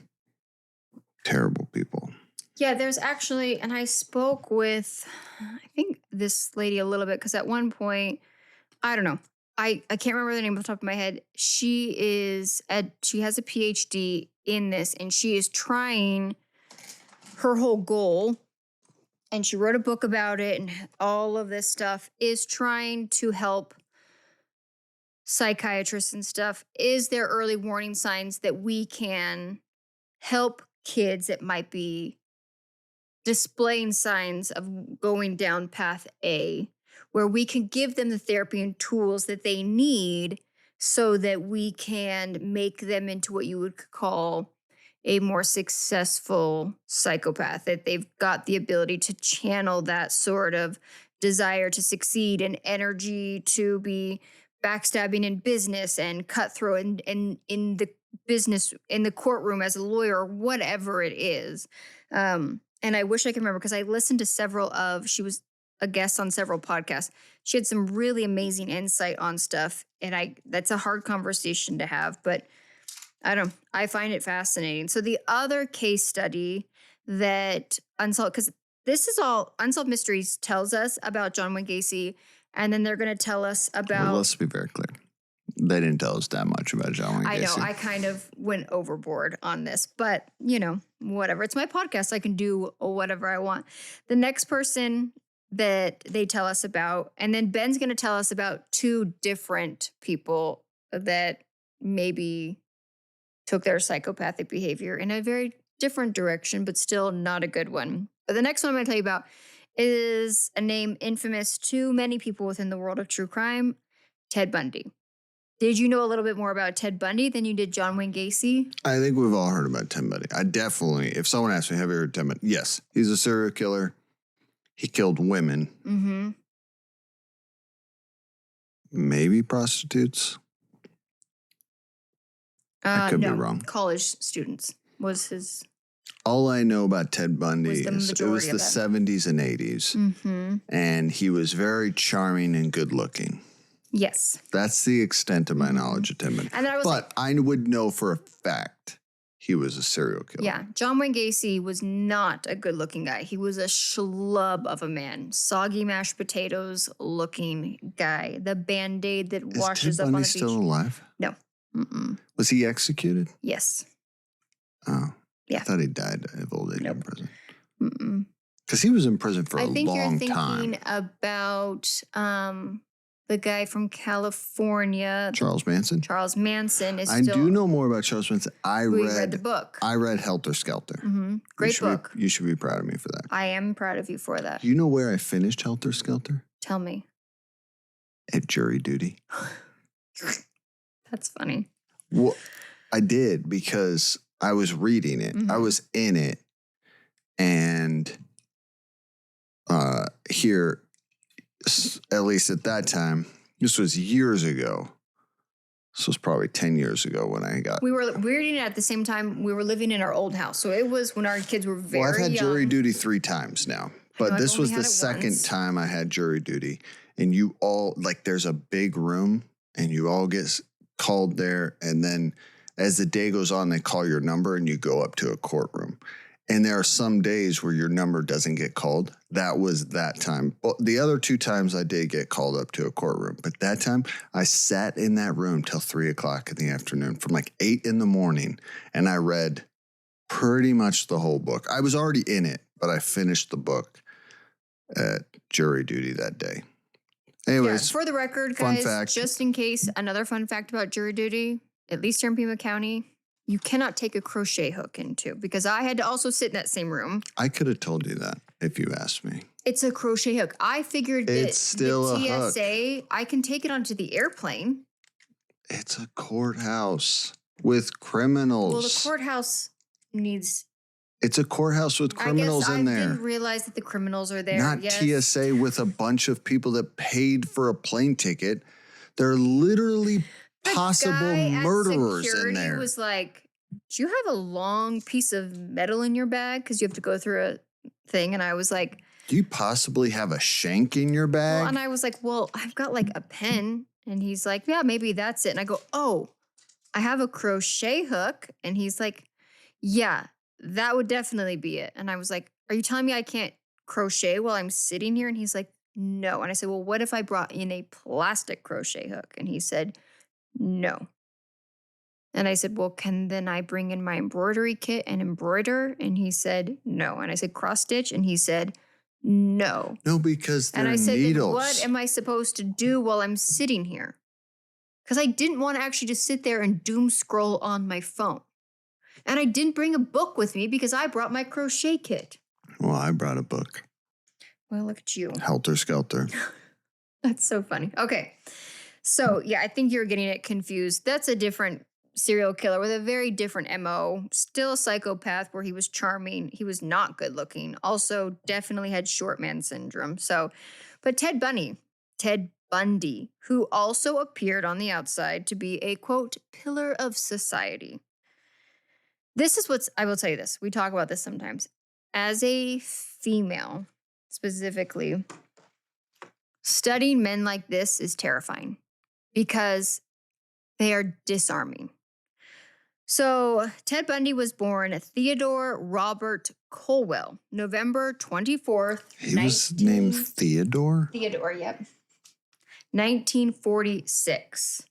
terrible people. Yeah, there's actually, and I spoke with, I think this lady a little bit, because at one point, I don't know, I can't remember the name off the top of my head. She has a PhD in this, and she is trying, her whole goal, and she wrote a book about it, and all of this stuff is trying to help psychiatrists and stuff. Is there early warning signs that we can help kids that might be displaying signs of going down path A, where we can give them the therapy and tools that they need so that we can make them into what you would call a more successful psychopath, that they've got the ability to channel that sort of desire to succeed and energy to be backstabbing in business and cutthroat and in the business, in the courtroom as a lawyer, or whatever it is. And I wish I could remember, because I listened to she was a guest on several podcasts. She had some really amazing insight on stuff. And that's a hard conversation to have, but I find it fascinating. So the other case study that because this is all Unsolved Mysteries tells us about John Wayne Gacy, and then they're going to tell us about. Well, let's be very clear. They didn't tell us that much about John Wayne Gacy. I know, I kind of went overboard on this, but whatever. It's my podcast. I can do whatever I want. The next person that they tell us about, and then Ben's going to tell us about two different people that maybe took their psychopathic behavior in a very different direction, but still not a good one. But the next one I'm going to tell you about is a name infamous to many people within the world of true crime, Ted Bundy. Did you know a little bit more about Ted Bundy than you did John Wayne Gacy? I think we've all heard about Ted Bundy. I definitely, if someone asked me, have you heard of Ted Bundy? Yes, he's a serial killer. He killed women. Mm-hmm. Maybe prostitutes. I could be wrong. College students was his. All I know about Ted Bundy is it was the 70s and 80s. Mm-hmm. And he was very charming and good looking. Yes. That's the extent of my knowledge of Ted Bundy. But I would know for a fact he was a serial killer. Yeah. John Wayne Gacy was not a good looking guy. He was a schlub of a man. Soggy mashed potatoes looking guy. The Band-Aid that washes up on the beach. Is Ted Bundy still alive? No. Mm-mm. Was he executed? Yes. Oh. Yeah. I thought he died of old age in prison. Mm-mm. Because he was in prison for a long time. I think you're thinking about the guy from California. Charles Manson? Charles Manson is I do know more about Charles Manson. We read the book. I read Helter Skelter. Mm-hmm. Great book. You should be proud of me for that. I am proud of you for that. Do you know where I finished Helter Skelter? Tell me. At jury duty. That's funny. Well, I did because I was reading it. Mm-hmm. I was in it. And here, at least at that time, this was years ago. This was probably 10 years ago when I got. We were reading it at the same time we were living in our old house. So it was when our kids were very young. Well, I've had jury duty 3 times now. But this was the second time I had jury duty. And you all, like, there's a big room and you all get called there. And then as the day goes on, they call your number and you go up to a courtroom. And there are some days where your number doesn't get called. That was that time. Well, the other 2 times I did get called up to a courtroom, but that time I sat in that room till 3:00 in the afternoon from like 8 in the morning, and I read pretty much the whole book. I was already in it, but I finished the book at jury duty that day. Anyways, for the record, fun guys, fact. just in case, another fun fact about jury duty, at least here in Pima County, you cannot take a crochet hook into, because I had to also sit in that same room. I could have told you that if you asked me. It's a crochet hook. I figured It's still the a hook. TSA, I can take it onto the airplane. It's a courthouse with criminals. Well, the courthouse needs... It's a courthouse with criminals in there. I didn't realize that the criminals are there. Not TSA with a bunch of people that paid for a plane ticket. They're literally possible murderers in there. Security was like, do you have a long piece of metal in your bag? Because you have to go through a thing. And I was like, do you possibly have a shank in your bag? Well, and I was like, well, I've got like a pen. And he's like, yeah, maybe that's it. And I go, oh, I have a crochet hook. And he's like, yeah, that would definitely be it. And I was like, are you telling me I can't crochet while I'm sitting here? And he's like, no. And I said, well, what if I brought in a plastic crochet hook? And he said, no. And I said, well, can then I bring in my embroidery kit and embroider? And he said, no. And I said, cross stitch? And he said, no. No, because they're and I said, needles. What am I supposed to do while I'm sitting here? Because I didn't want to actually just sit there and doom scroll on my phone. And I didn't bring a book with me because I brought my crochet kit. Well, I brought a book. Well, look at you. Helter Skelter. That's so funny. Okay. So, yeah, I think you're getting it confused. That's a different serial killer with a very different MO. Still a psychopath where he was charming. He was not good looking. Also, definitely had short man syndrome. So, but Ted Bundy, who also appeared on the outside to be a, quote, pillar of society. This is what's, I will tell you this. We talk about this sometimes. As a female, specifically, studying men like this is terrifying because they are disarming. So Ted Bundy was born Theodore Robert Colwell, November 24th. He was named Theodore? Theodore, yep. 1946.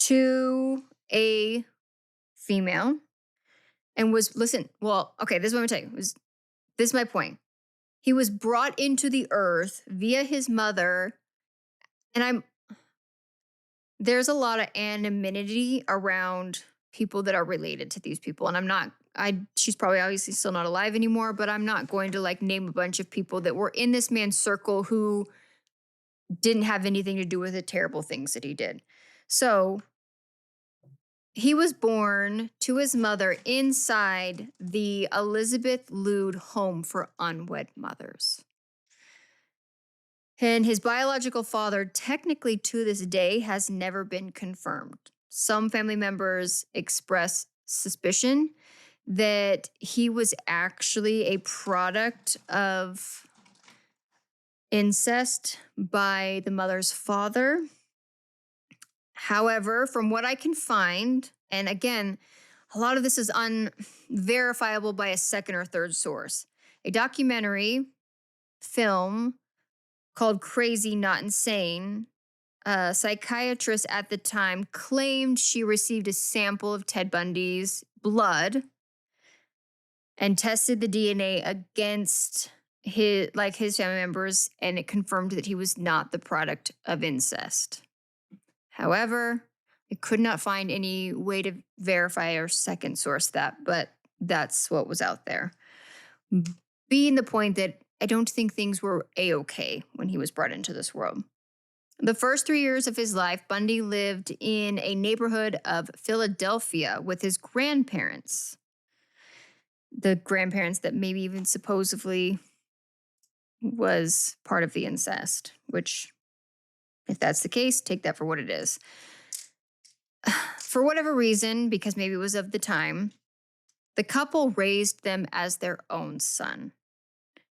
To a female. And was, listen, well, okay, this is what I'm going to tell you. This is my point. He was brought into the earth via his mother. And there's a lot of anonymity around people that are related to these people. And she's probably obviously still not alive anymore, but I'm not going to like name a bunch of people that were in this man's circle who didn't have anything to do with the terrible things that he did. So he was born to his mother inside the Elizabeth Lude Home for Unwed Mothers. And his biological father, technically to this day, has never been confirmed. Some family members express suspicion that he was actually a product of incest by the mother's father. However, from what I can find, and again, a lot of this is unverifiable by a second or third source, a documentary film called Crazy Not Insane, a psychiatrist at the time claimed she received a sample of Ted Bundy's blood and tested the DNA against his family members, and it confirmed that he was not the product of incest. However, I could not find any way to verify or second source that, but that's what was out there. Being the point that I don't think things were A-okay when he was brought into this world. The first 3 years of his life, Bundy lived in a neighborhood of Philadelphia with his grandparents. The grandparents that maybe even supposedly was part of the incest, which, if that's the case, take that for what it is. For whatever reason, because maybe it was of the time, the couple raised them as their own son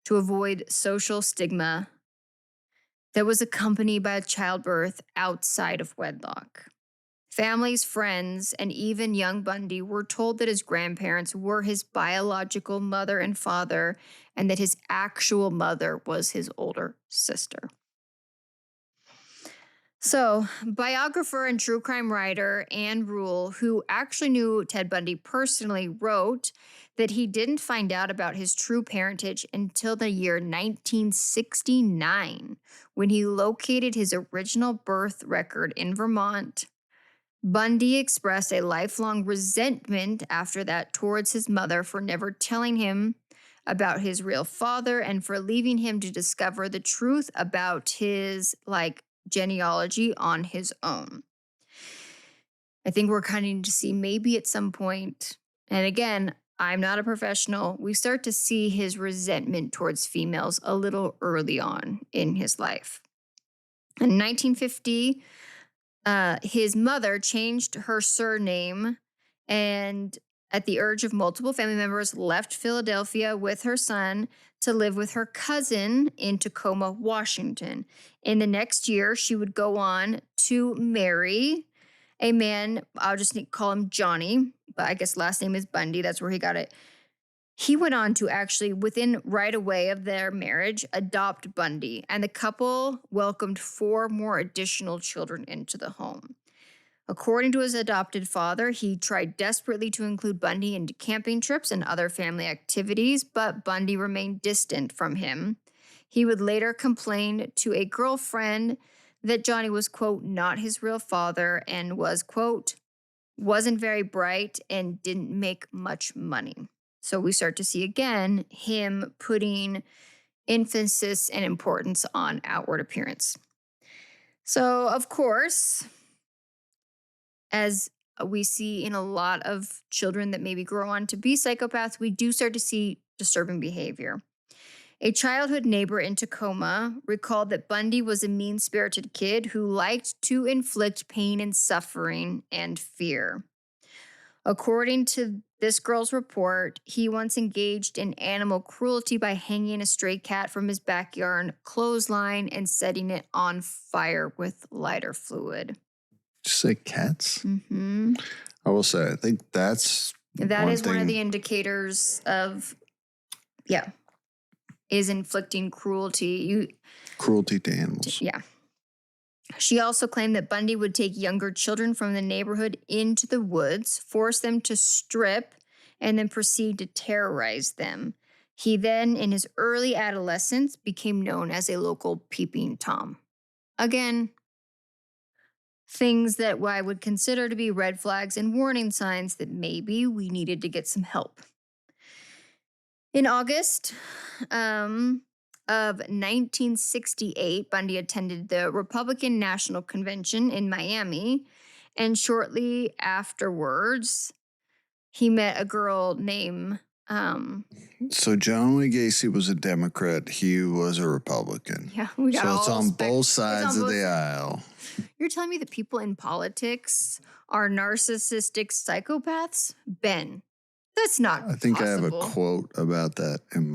to avoid social stigma that was accompanied by a childbirth outside of wedlock. Families, friends, and even young Bundy were told that his grandparents were his biological mother and father, and that his actual mother was his older sister. So, biographer and true crime writer Anne Rule, who actually knew Ted Bundy personally, wrote that he didn't find out about his true parentage until the year 1969, when he located his original birth record in Vermont. Bundy expressed a lifelong resentment after that towards his mother for never telling him about his real father and for leaving him to discover the truth about his genealogy on his own. I think we're kind of to see maybe at some point, and again, I'm not a professional, we start to see his resentment towards females a little early on in his life. In 1950, his mother changed her surname and, at the urge of multiple family members, left Philadelphia with her son to live with her cousin in Tacoma, Washington. In the next year, she would go on to marry a man, I'll just call him Johnny, but I guess last name is Bundy. That's where he got it. He went on to actually, within right away of their marriage, adopt Bundy, and the couple welcomed 4 more additional children into the home. According to his adopted father, he tried desperately to include Bundy into camping trips and other family activities, but Bundy remained distant from him. He would later complain to a girlfriend that Johnny was, quote, not his real father and was, quote, wasn't very bright and didn't make much money. So we start to see again him putting emphasis and importance on outward appearance. So, of course, as we see in a lot of children that maybe grow on to be psychopaths, we do start to see disturbing behavior. A childhood neighbor in Tacoma recalled that Bundy was a mean-spirited kid who liked to inflict pain and suffering and fear. According to this girl's report, he once engaged in animal cruelty by hanging a stray cat from his backyard clothesline and setting it on fire with lighter fluid. Just say cats? Mm-hmm. I will say, I think that is one of the indicators of, is inflicting cruelty. Cruelty to animals. Yeah. She also claimed that Bundy would take younger children from the neighborhood into the woods, force them to strip, and then proceed to terrorize them. He then, in his early adolescence, became known as a local peeping Tom. Again, things that I would consider to be red flags and warning signs that maybe we needed to get some help. In August of 1968, Bundy attended the Republican National Convention in Miami, and shortly afterwards, he met a girl named... So John Wayne Gacy was a Democrat. He was a Republican. Yeah, we got so it's on both sides of the aisle. You're telling me that people in politics are narcissistic psychopaths? Ben, that's not I think possible. I have a quote about that in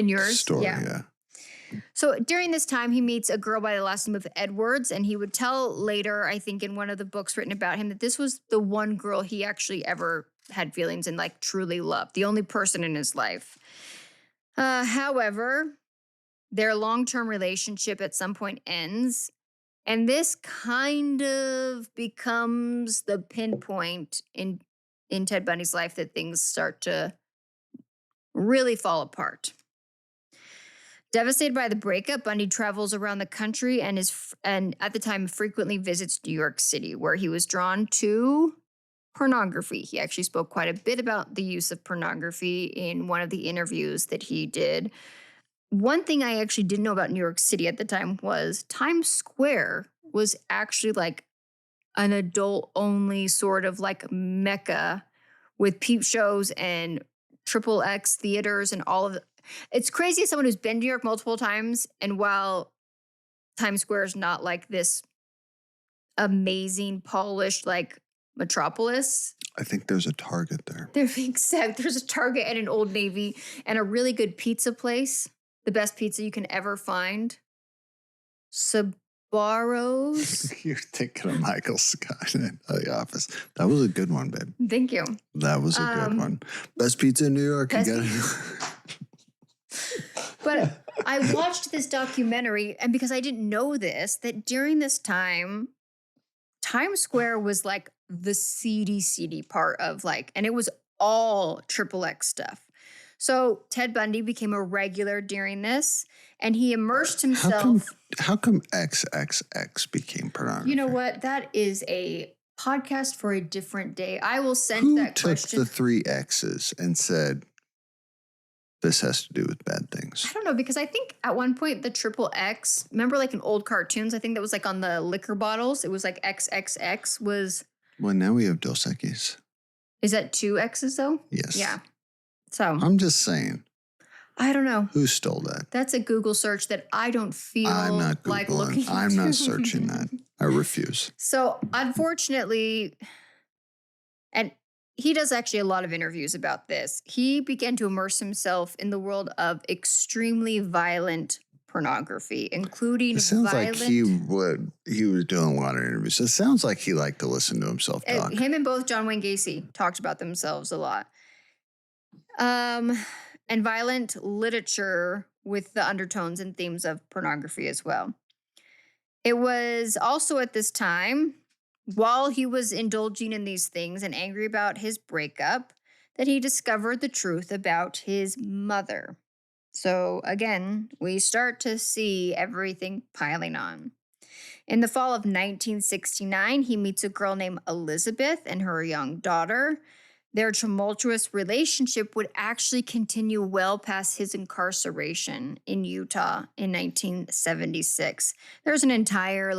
yours story. Yeah. So during this time, he meets a girl by the last name of Edwards, and he would tell later, I think in one of the books written about him, that this was the one girl he actually ever had feelings and truly loved, the only person in his life. However, their long-term relationship at some point ends, and this kind of becomes the pinpoint in Ted Bundy's life that things start to really fall apart. Devastated by the breakup, Bundy travels around the country and at the time frequently visits New York City, where he was drawn to pornography. He actually spoke quite a bit about the use of pornography in one of the interviews that he did. One thing I actually didn't know about New York City at the time was Times Square was actually an adult-only sort of mecca with peep shows and triple X theaters and all of the... It's crazy as someone who's been to New York multiple times, and while Times Square is not this amazing, polished, metropolis. I think there's a Target there. There's a Target and an Old Navy and a really good pizza place. The best pizza you can ever find. borrows. You're thinking of Michael Scott in The Office. That was a good one, babe. Thank you. That was a good one. Best pizza in New York. You got But I watched this documentary, and because I didn't know this, that during this time, Times Square was like the seedy part of like, and it was all triple X stuff. So Ted Bundy became a regular during this, and he immersed himself. How come XXX became pornography? You know what? That is a podcast for a different day. I will send Who that took question. the 3 X's and said, this has to do with bad things? I don't know, because I think at one point the triple X, remember like in old cartoons, I think that was like on the liquor bottles. It was like XXX was. Well, now we have Dos Equis. Is that 2 X's though? Yes. Yeah. So I'm just saying. I don't know. Who stole that? That's a Google search that I don't feel I'm not Googling. like looking I'm into. not searching that. I refuse. So unfortunately, and he does actually a lot of interviews about this, he began to immerse himself in the world of extremely violent pornography, including It sounds violent. like he was doing a lot of interviews. It sounds like he liked to listen to himself talk. Him and both John Wayne Gacy talked about themselves a lot. And violent literature with the undertones and themes of pornography as well. It was also at this time, while he was indulging in these things and angry about his breakup, that he discovered the truth about his mother. So again, we start to see everything piling on. In the fall of 1969, he meets a girl named Elizabeth and her young daughter. Their tumultuous relationship would actually continue well past his incarceration in Utah in 1976. There's an entire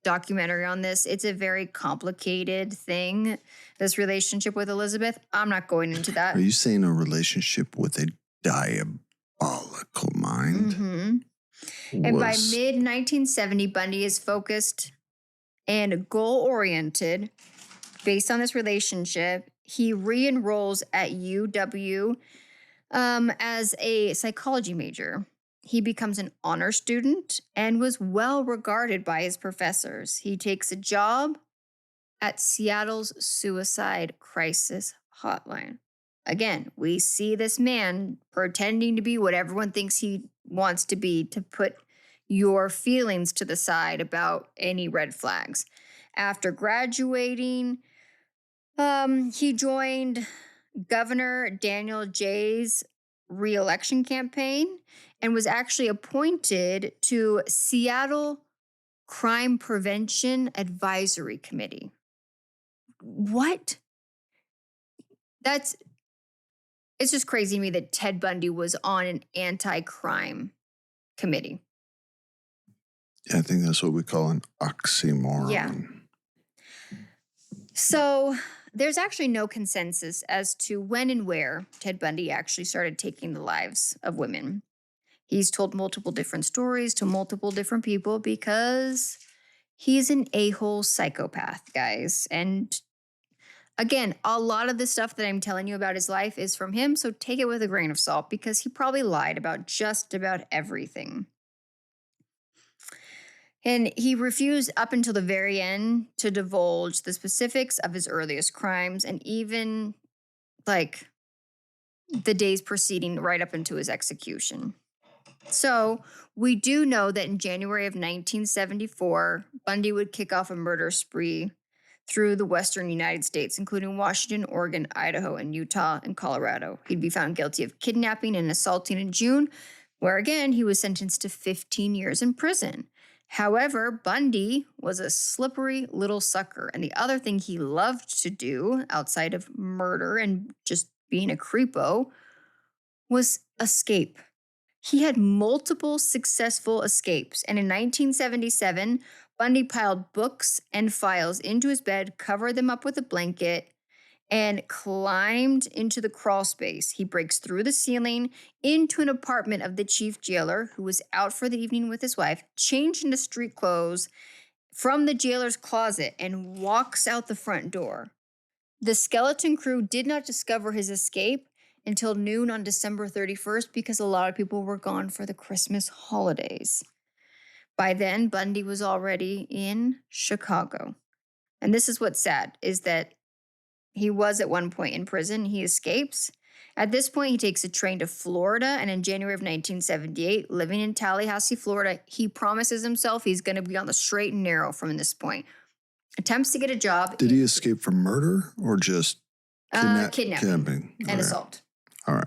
documentary on this. It's a very complicated thing, this relationship with Elizabeth. I'm not going into that. Are you saying a relationship with a diabolical mind? Mm-hmm. And by mid-1970, Bundy is focused and goal-oriented based on this relationship. He re-enrolls at UW as a psychology major. He becomes an honor student and was well regarded by his professors. He takes a job at Seattle's suicide crisis hotline. Again, we see this man pretending to be what everyone thinks he wants to be, to put your feelings to the side about any red flags. After graduating, he joined Governor Daniel Jay's re-election campaign and was actually appointed to Seattle Crime Prevention Advisory Committee. What? It's just crazy to me that Ted Bundy was on an anti-crime committee. Yeah, I think that's what we call an oxymoron. Yeah. So there's actually no consensus as to when and where Ted Bundy actually started taking the lives of women. He's told multiple different stories to multiple different people because he's an a-hole psychopath, guys. And again, a lot of the stuff that I'm telling you about his life is from him, so take it with a grain of salt because he probably lied about just about everything. And he refused up until the very end to divulge the specifics of his earliest crimes and even the days preceding right up into his execution. So we do know that in January of 1974, Bundy would kick off a murder spree through the western United States, including Washington, Oregon, Idaho, and Utah, and Colorado. He'd be found guilty of kidnapping and assaulting in June, where again, he was sentenced to 15 years in prison. However, Bundy was a slippery little sucker, and the other thing he loved to do outside of murder and just being a creepo was escape. He had multiple successful escapes, and in 1977, Bundy piled books and files into his bed, covered them up with a blanket, and climbed into the crawl space. He breaks through the ceiling into an apartment of the chief jailer, who was out for the evening with his wife, changed into street clothes from the jailer's closet, and walks out the front door. The skeleton crew did not discover his escape until noon on December 31st because a lot of people were gone for the Christmas holidays. By then, Bundy was already in Chicago. And this is what's sad, is that he was at one point in prison. He escapes. At this point, he takes a train to Florida, and in January of 1978, living in Tallahassee, Florida, he promises himself he's going to be on the straight and narrow from this point. Attempts to get a job. Did he escape from murder or just kidnapping and assault. All right.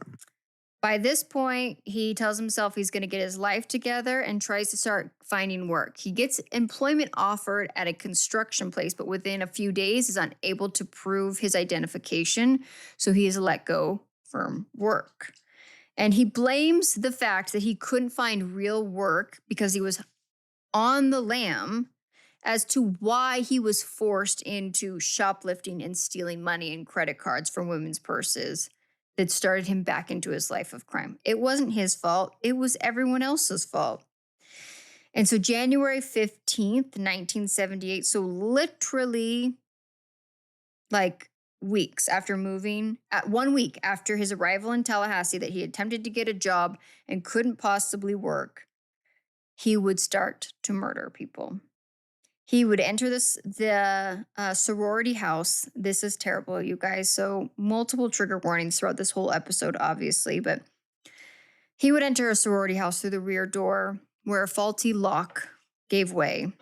By this point, he tells himself he's going to get his life together and tries to start finding work. He gets employment offered at a construction place, but within a few days is unable to prove his identification, so he is let go from work. And he blames the fact that he couldn't find real work because he was on the lam as to why he was forced into shoplifting and stealing money and credit cards from women's purses that started him back into his life of crime. It wasn't his fault. It was everyone else's fault. And so January 15th, 1978, so literally like weeks after moving, 1 week after his arrival in Tallahassee, that he attempted to get a job and couldn't possibly work, he would start to murder people. He would enter the sorority house. This is terrible, you guys. So multiple trigger warnings throughout this whole episode, obviously. But he would enter a sorority house through the rear door where a faulty lock gave way.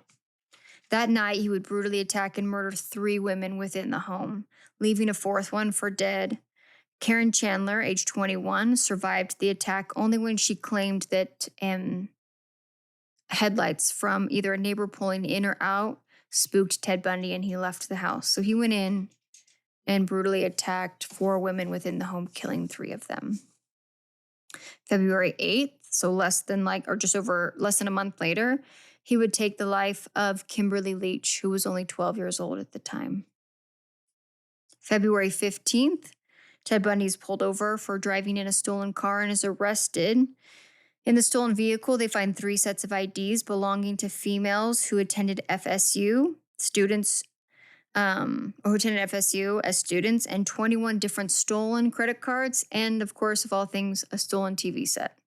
That night, he would brutally attack and murder 3 women within the home, leaving a 4th one for dead. Karen Chandler, age 21, survived the attack only when she claimed that headlights from either a neighbor pulling in or out spooked Ted Bundy and he left the house. So he went in and brutally attacked 4 women within the home, killing 3 of them. February 8th, so less than a month later, he would take the life of Kimberly Leach, who was only 12 years old at the time. February 15th, Ted Bundy is pulled over for driving in a stolen car and is arrested. In the stolen vehicle, they find 3 sets of IDs belonging to females who attended FSU, as students, and 21 different stolen credit cards, and of course, of all things, a stolen TV set.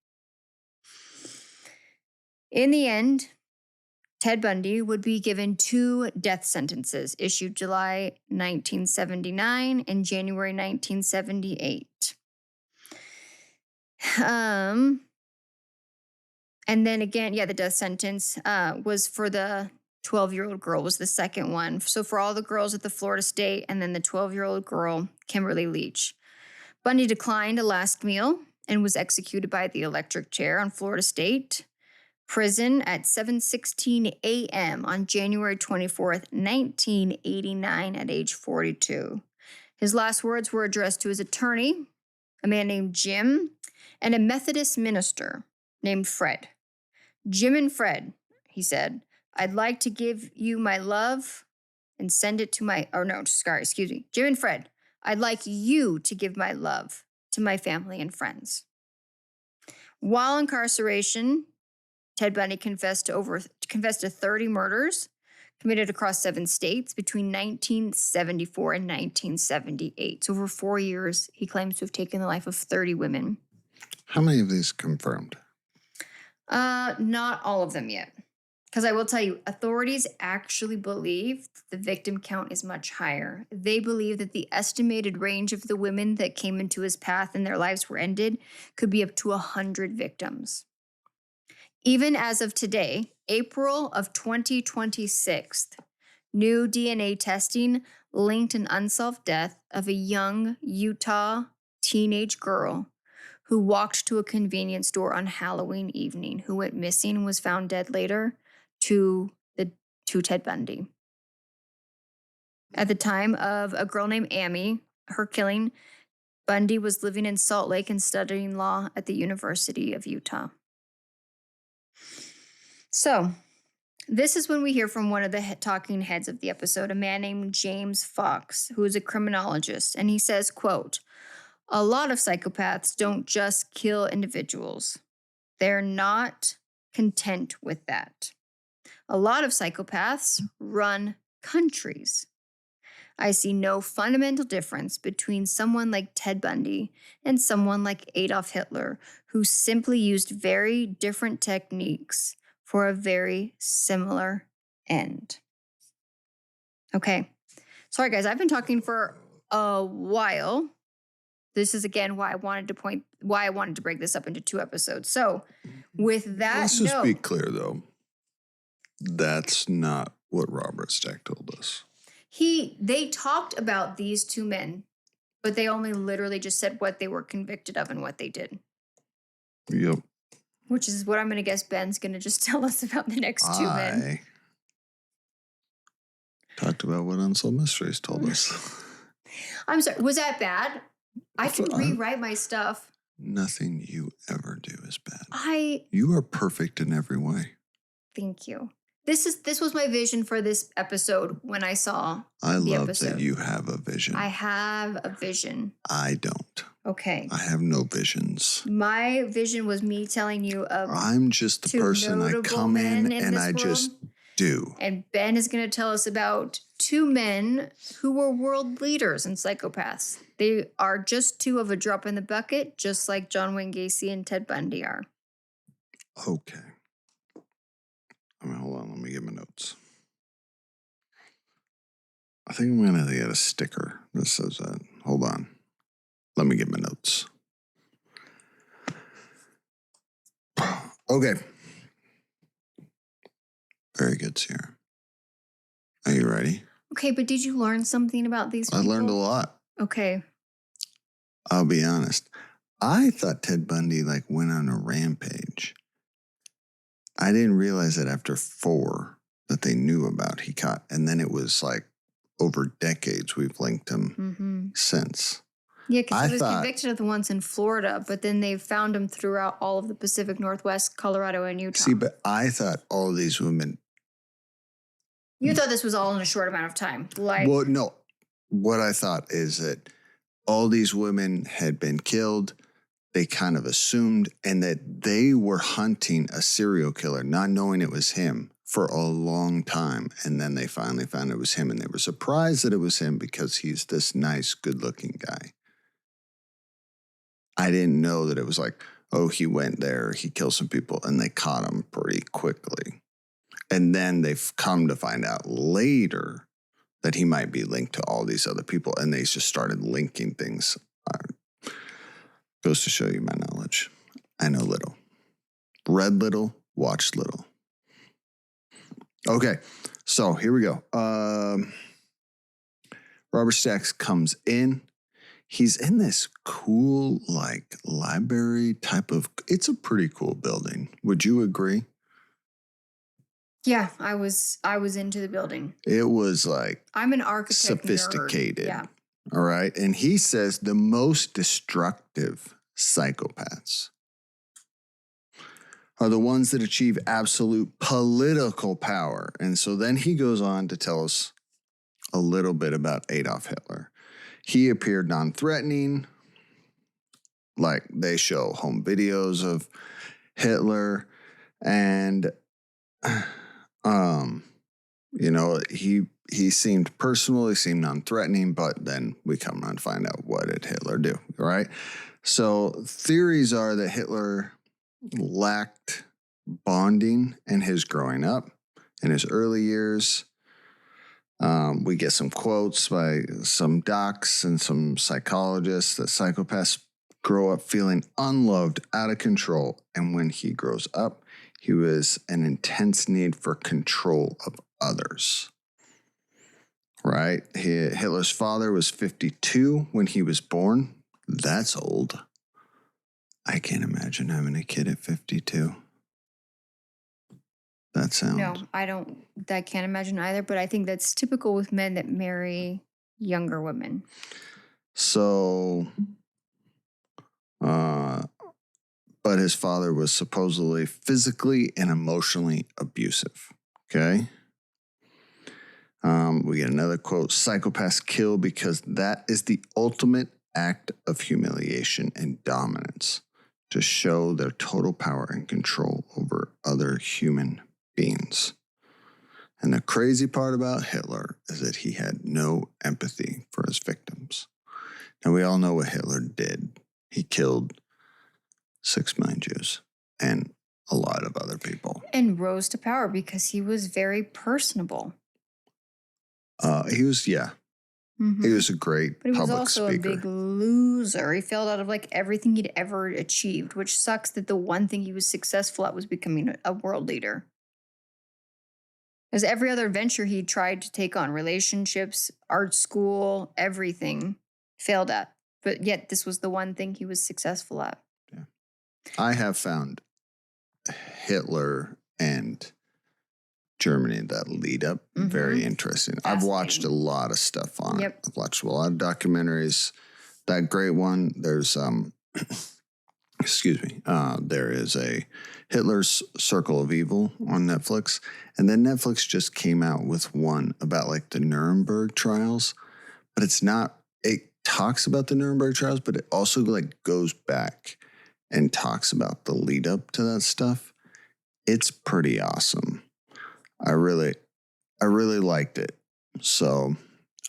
In the end, Ted Bundy would be given 2 death sentences issued July 1979 and January 1978. And then again, the death sentence was for the 12-year-old girl, was the second one. So for all the girls at the Florida State, and then the 12-year-old girl, Kimberly Leach. Bundy declined a last meal and was executed by the electric chair on Florida State Prison at 7:16 a.m. on January 24th, 1989 at age 42. His last words were addressed to his attorney, a man named Jim, and a Methodist minister named Fred. Jim and Fred, he said, I'd like to give you my love and send it to Jim and Fred, I'd like you to give my love to my family and friends. While incarceration, Ted Bundy confessed to 30 murders committed across 7 states between 1974 and 1978. So over 4 years, he claims to have taken the life of 30 women. How many of these confirmed? Not all of them yet. Because I will tell you, authorities actually believe the victim count is much higher. They believe that the estimated range of the women that came into his path and their lives were ended could be up to 100 victims. Even as of today, April of 2026, new DNA testing linked an unsolved death of a young Utah teenage girl who walked to a convenience store on Halloween evening, who went missing and was found dead later, to Ted Bundy. At the time of a girl named Amy, her killing, Bundy was living in Salt Lake and studying law at the University of Utah. So, this is when we hear from one of the talking heads of the episode, a man named James Fox, who is a criminologist, and he says, quote, a lot of psychopaths don't just kill individuals. They're not content with that. A lot of psychopaths run countries. I see no fundamental difference between someone like Ted Bundy and someone like Adolf Hitler, who simply used very different techniques for a very similar end. Okay. Sorry, guys. I've been talking for a while. This is again why I wanted to break this up into 2 episodes. So, with that Let's just be note, clear, though. That's not what Robert Stack told us. they talked about these 2 men, but they only literally just said what they were convicted of and what they did. Yep. Which is what I'm going to guess Ben's going to just tell us about the next 2 men. I talked about what Unsolved Mysteries told us. I'm sorry. Was that bad? I can rewrite my stuff. Nothing you ever do is bad. I You are perfect in every way. Thank you. This was my vision for this episode when I saw I the love episode. that you have a vision. I have a vision. I don't. Okay. I have no visions. My vision was me telling you of I'm just the 2 person. I notable come men in and this I world. just do. And Ben is going to tell us about 2 men who were world leaders and psychopaths. They are just 2 of a drop in the bucket, just like John Wayne Gacy and Ted Bundy are. Okay. Hold on. Let me get my notes. I think I'm going to get a sticker that says that. Hold on. Let me get my notes. Okay. Very good, Sierra. Are you ready? Okay, but did you learn something about these people? I learned a lot. Okay. I'll be honest. I thought Ted Bundy went on a rampage. I didn't realize that after 4 that they knew about he caught. And then it was over decades we've linked him since. Yeah, because he was convicted of the ones in Florida, but then they found him throughout all of the Pacific Northwest, Colorado, and Utah. See, but I thought all of these women... You thought this was all in a short amount of time. Well, no. What I thought is that all these women had been killed. They kind of assumed, and that they were hunting a serial killer, not knowing it was him for a long time. And then they finally found it was him, and they were surprised that it was him because he's this nice, good-looking guy. I didn't know that it was he went there, he killed some people, and they caught him pretty quickly. And then they've come to find out later that he might be linked to all these other people, and they just started linking things. Goes to show you my knowledge. I know little. Read little, watched little. Okay, so here we go. Robert Stack comes in. He's in this cool, library type of... It's a pretty cool building. Would you agree? Yeah, I was into the building. It was I'm an architect sophisticated. Nerd. Yeah. All right. And he says the most destructive psychopaths are the ones that achieve absolute political power. And so then he goes on to tell us a little bit about Adolf Hitler. He appeared non-threatening. They show home videos of Hitler, and he seemed personal, he seemed non-threatening, but then we come on and find out what did Hitler do, right? So theories are that Hitler lacked bonding in his growing up, in his early years. We get some quotes by some docs and some psychologists that psychopaths grow up feeling unloved, out of control, and when he grows up, he was an intense need for control of others. Right? Hitler's father was 52 when he was born. That's old. I can't imagine having a kid at 52. That sounds... No, I don't. I can't imagine either, but I think that's typical with men that marry younger women. So, but his father was supposedly physically and emotionally abusive. Okay. We get another quote: psychopaths kill because that is the ultimate act of humiliation and dominance, to show their total power and control over other human beings. And the crazy part about Hitler is that he had no empathy for his victims. Now, we all know what Hitler did. He killed 6 million Jews. And a lot of other people. And rose to power because he was very personable. He was he was a great But he was public also a speaker. big loser. He failed out of like everything he'd ever achieved, which sucks that the one thing he was successful at was becoming a world leader. As every other venture he tried to take on, relationships, art school, everything, failed at. But yet this was the one thing he was successful at. Yeah. I have found Hitler and Germany, that lead up, very interesting. I've watched a lot of stuff on it. I've watched a lot of documentaries. That great one, there's excuse me, there is a Hitler's Circle of Evil on Netflix. And then Netflix just came out with one about like the Nuremberg trials, but it's not, it talks about the Nuremberg trials, but it also like goes back and talks about the lead up to that stuff. It's pretty awesome. I really liked it. So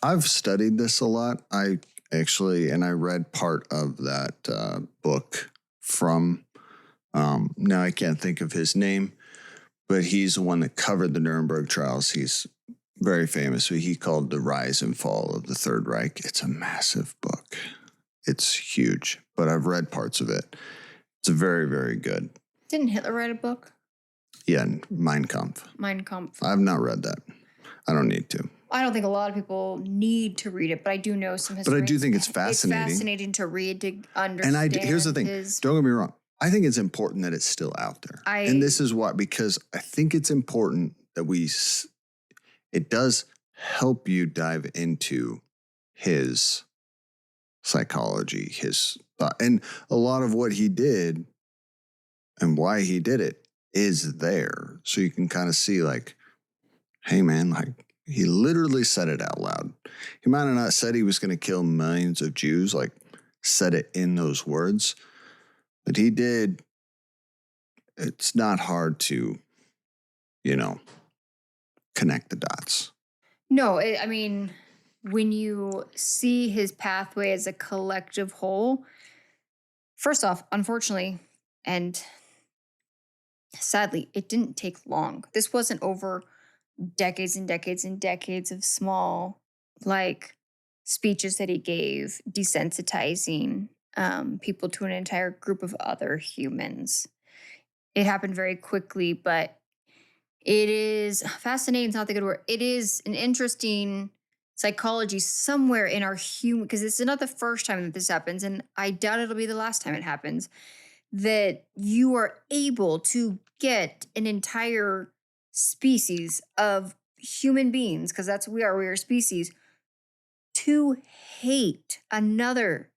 I've studied this a lot. I read part of that book from, now I can't think of his name, but he's the one that covered the Nuremberg trials. He's very famous. He called The Rise and Fall of the Third Reich. It's a massive book. It's huge, but I've read parts of it. It's very, very good. Didn't Hitler write a book? Yeah, Mein Kampf. Mein Kampf. I've not read that. I don't need to. I don't think a lot of people need to read it, but I do know some history. But I do think it's fascinating. It's fascinating to read, to understand. And here's the thing. Don't get me wrong. I think it's important that it's still out there. And this is why, because I think it's important that it does help you dive into his psychology, his thought. And a lot of what he did and why he did it is there. So you can kind of see like, hey man, like he literally said it out loud. He might have not said he was going to kill millions of Jews, like said it in those words, but he did. It's not hard to, connect the dots. No, I mean, when you see his pathway as a collective whole, first off, unfortunately, and sadly, it didn't take long. This wasn't over decades and decades and decades of small, like, speeches that he gave, desensitizing people to an entire group of other humans. It happened very quickly, but it is fascinating. It's not the good word. It is an interesting psychology somewhere in our human, because it's not the first time that this happens, and I doubt it'll be the last time it happens, that you are able to get an entire species of human beings, because that's what we are a species, to hate another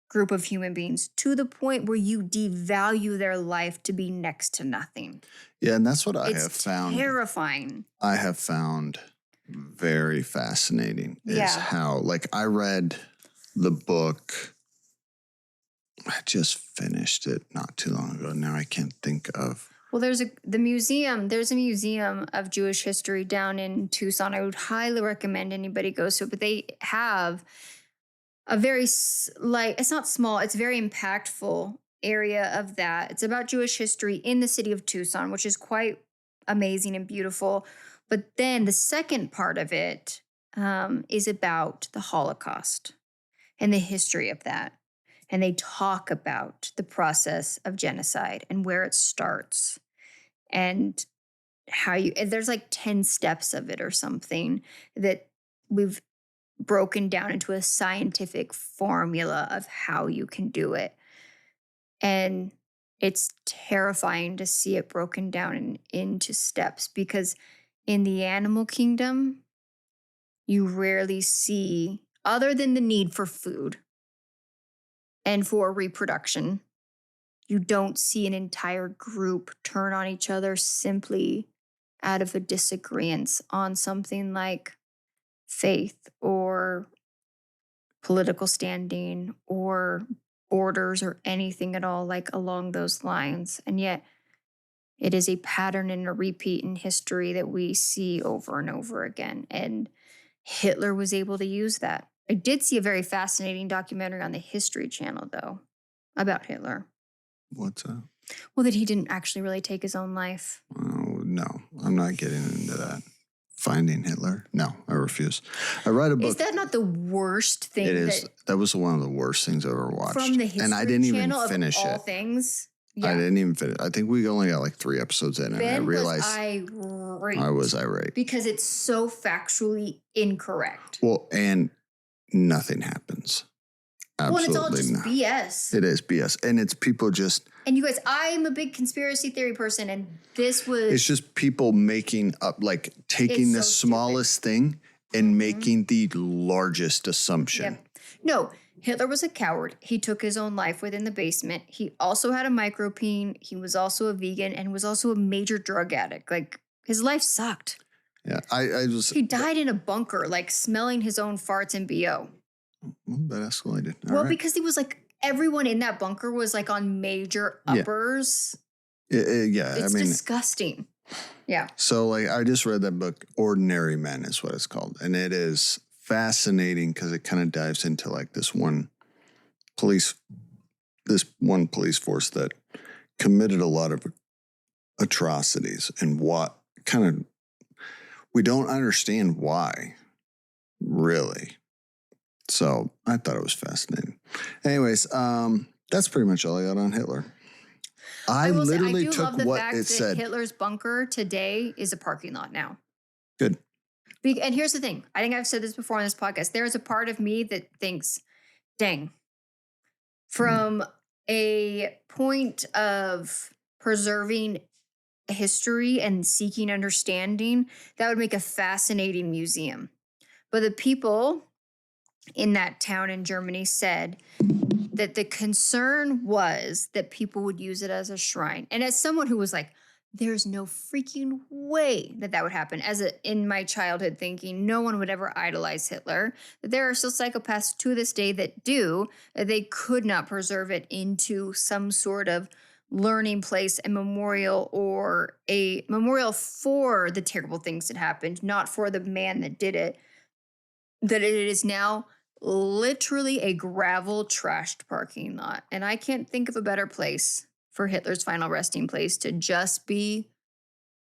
group of human beings to the point where you devalue their life to be next to nothing. Yeah, and that's what I have found. It's terrifying. I have found very fascinating is how, like, I read the book. I just finished it not too long ago. Now I can't think of. Well, there's a museum of Jewish history down in Tucson. I would highly recommend anybody goes to it, but they have a very, it's not small, it's very impactful area of that. It's about Jewish history in the city of Tucson, which is quite amazing and beautiful. But then the second part of it is about the Holocaust and the history of that. And they talk about the process of genocide and where it starts and how there's like 10 steps of it or something that we've broken down into a scientific formula of how you can do it. And it's terrifying to see it broken down into steps, because in the animal kingdom, you rarely see, other than the need for food and for reproduction, you don't see an entire group turn on each other simply out of a disagreement on something like faith or political standing or borders or anything at all like along those lines. And yet it is a pattern and a repeat in history that we see over and over again. And Hitler was able to use that. I did see a very fascinating documentary on the History Channel, though, about Hitler. What's that? Well, that he didn't actually really take his own life. Oh, no, I'm not getting into that. Finding Hitler? No, I refuse. I read a book. Is that not the worst thing? It is. That was one of the worst things I ever watched. From the History and I didn't even Channel finish of all it. things. Yeah. I didn't even finish. I think we only got like 3 episodes in, and I realized I was irate because it's so factually incorrect. Well, and nothing happens. Absolutely well, and it's all just not. BS. It is BS, and it's people just. And you guys, I'm a big conspiracy theory person, and this was. It's just people making up, like taking the smallest thing and making the largest assumption. Yep. No, Hitler was a coward. He took his own life within the basement. He also had a micropene. He was also a vegan and was also a major drug addict. Like, his life sucked. Yeah, He died in a bunker, like smelling his own farts and BO. Well, that escalated. Because he was like, everyone in that bunker was like on major uppers. Yeah, it's disgusting. Yeah. So, like, I just read that book, Ordinary Men is what it's called. And it is fascinating because it kind of dives into like this one police force that committed a lot of atrocities and what kind of, we don't understand why, really. So I thought it was fascinating. Anyways, that's pretty much all I got on Hitler. I literally took what it said. Hitler's bunker today is a parking lot now. Good. And here's the thing. I think I've said this before on this podcast. There is a part of me that thinks, dang, from a point of preserving history and seeking understanding, that would make a fascinating museum. But the people in that town in Germany said that the concern was that people would use it as a shrine. And as someone who was like, there's no freaking way that would happen. In my childhood thinking, no one would ever idolize Hitler. That there are still psychopaths to this day that do. They could not preserve it into some sort of learning place, a memorial, or a memorial for the terrible things that happened, not for the man that did it. That it is now literally a gravel trashed parking lot. And I can't think of a better place for Hitler's final resting place to just be.